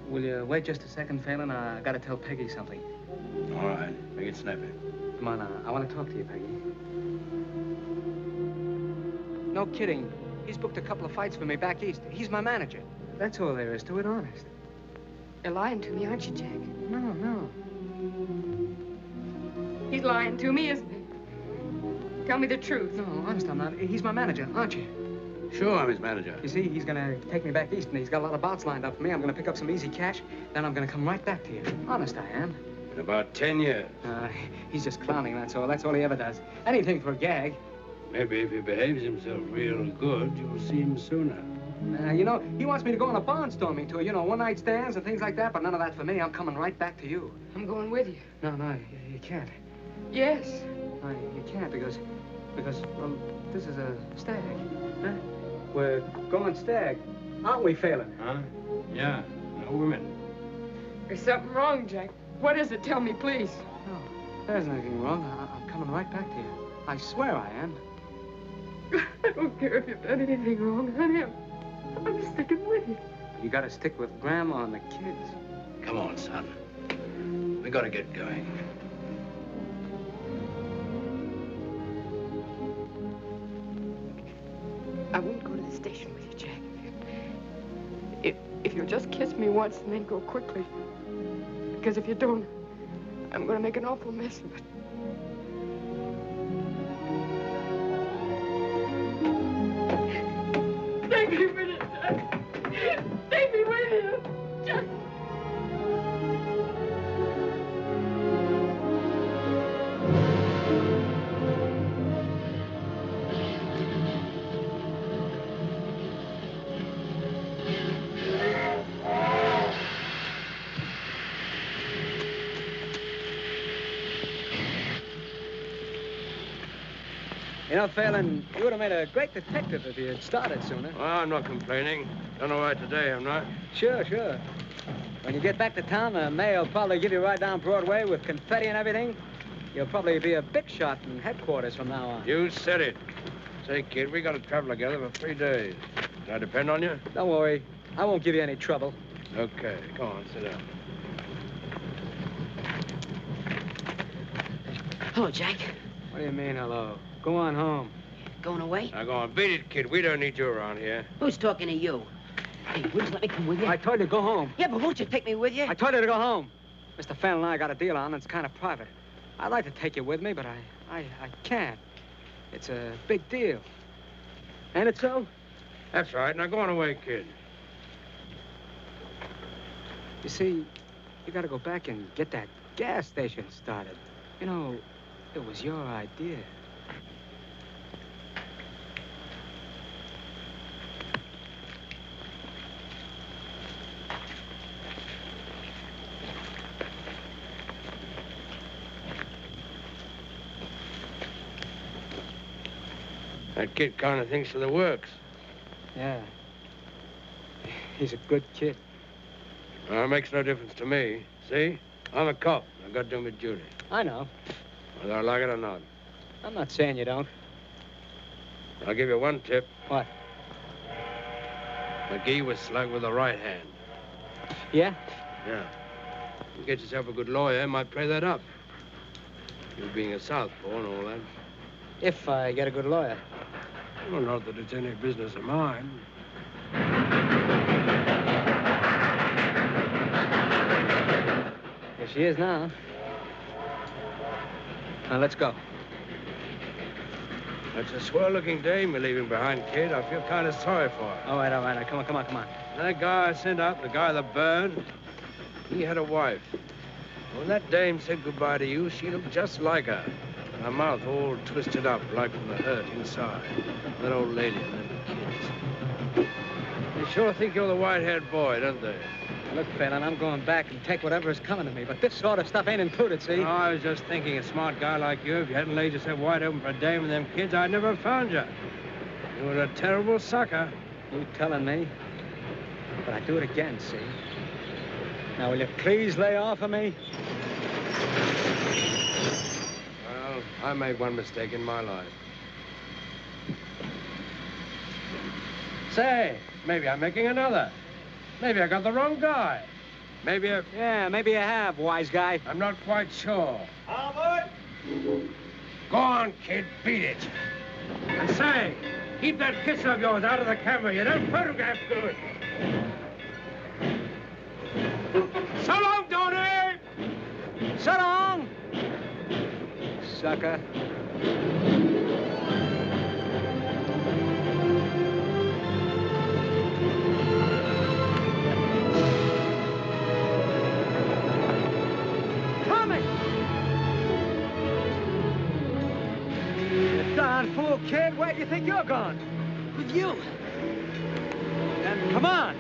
Will you wait just a second, Phelan? I gotta tell Peggy something. All right. Make it snappy. Come on, I want to talk to you, Peggy. No kidding. He's booked a couple of fights for me back east. He's my manager. That's all there is to it, honest. You're lying to me, aren't you, Jack? No. He's lying to me, isn't he? Tell me the truth. No, honest, I'm not. He's my manager, aren't you? Sure, I'm his manager. You see, he's gonna take me back east, and he's got a lot of bouts lined up for me. I'm gonna pick up some easy cash, then I'm gonna come right back to you. Honest, I am. In about 10 years. He's just clowning, that's all. That's all he ever does. Anything for a gag. Maybe if he behaves himself real good, you'll see him sooner. You know, he wants me to go on a barnstorming tour, you know, one-night stands and things like that, but none of that for me. I'm coming right back to you. I'm going with you. No, you can't. Yes. No, you can't because, well, this is a stag. Huh? We're going stag, aren't we, Phelan? Huh? Yeah, no women. There's something wrong, Jack. What is it? Tell me, please. No, there's nothing wrong. I'm coming right back to you. I swear I am. I don't care if you've done anything wrong, honey. I'm sticking with you. You gotta stick with Grandma and the kids. Come on, son. We gotta get going. I won't go to the station with you, Jack. If you'll just kiss me once and then go quickly. Because if you don't, I'm going to make an awful mess of it. Take me with you, Jack. Take me with you. Jack. You know, Phelan, you would have made a great detective if you had started sooner. Well, I'm not complaining. Done all right today, I'm not. Sure, sure. When you get back to town, the mayor will probably give you right down Broadway with confetti and everything. You'll probably be a big shot in headquarters from now on. You said it. Say, kid, we got to travel together for 3 days. Can I depend on you? Don't worry. I won't give you any trouble. Okay, come on, sit down. Hello, Jack. What do you mean, hello? Go on home. Going away? Now, go on. Beat it, kid. We don't need you around here. Who's talking to you? Hey, would you let me come with you? I told you to go home. Yeah, but won't you take me with you? I told you to go home. Mr. Phelan and I got a deal on, and it's kind of private. I'd like to take you with me, but I can't. It's a big deal. Ain't it so? That's right. Now, go on away, kid. You see, you got to go back and get that gas station started. You know, it was your idea. That kid kind of thinks of the works. Yeah. He's a good kid. Well, it makes no difference to me. See? I'm a cop. I've got to do my duty. I know. Whether I like it or not. I'm not saying you don't. I'll give you one tip. What? McGee was slugged with the right hand. Yeah? Yeah. You get yourself a good lawyer, might play that up. You being a southpaw and all that. If I get a good lawyer. Well, not that it's any business of mine. Here she is now. Now, let's go. That's a swell-looking dame you're leaving behind, kid. I feel kind of sorry for her. All right, all right. Come on. That guy I sent out, the guy that burned, he had a wife. When that dame said goodbye to you, she looked just like her. Her mouth all twisted up, like from the hurt inside. That old lady and them kids. They sure think you're the white-haired boy, don't they? Look, Phelan, I'm going back and take whatever is coming to me, but this sort of stuff ain't included, see? No, I was just thinking, a smart guy like you, if you hadn't laid yourself wide open for a dame and them kids, I'd never have found you. You were a terrible sucker. You telling me? But I'd do it again, see? Now, will you please lay off of me? Well, I made one mistake in my life. Say, maybe I'm making another. Maybe I got the wrong guy. Maybe I... Yeah, maybe you have, wise guy. I'm not quite sure. Albert! Go on, kid, beat it. And say, keep that kiss of yours out of the camera. You don't photograph good. So long, Donnie! So long! Sucker. Fool, kid, where do you think you're going? With you. Then come on.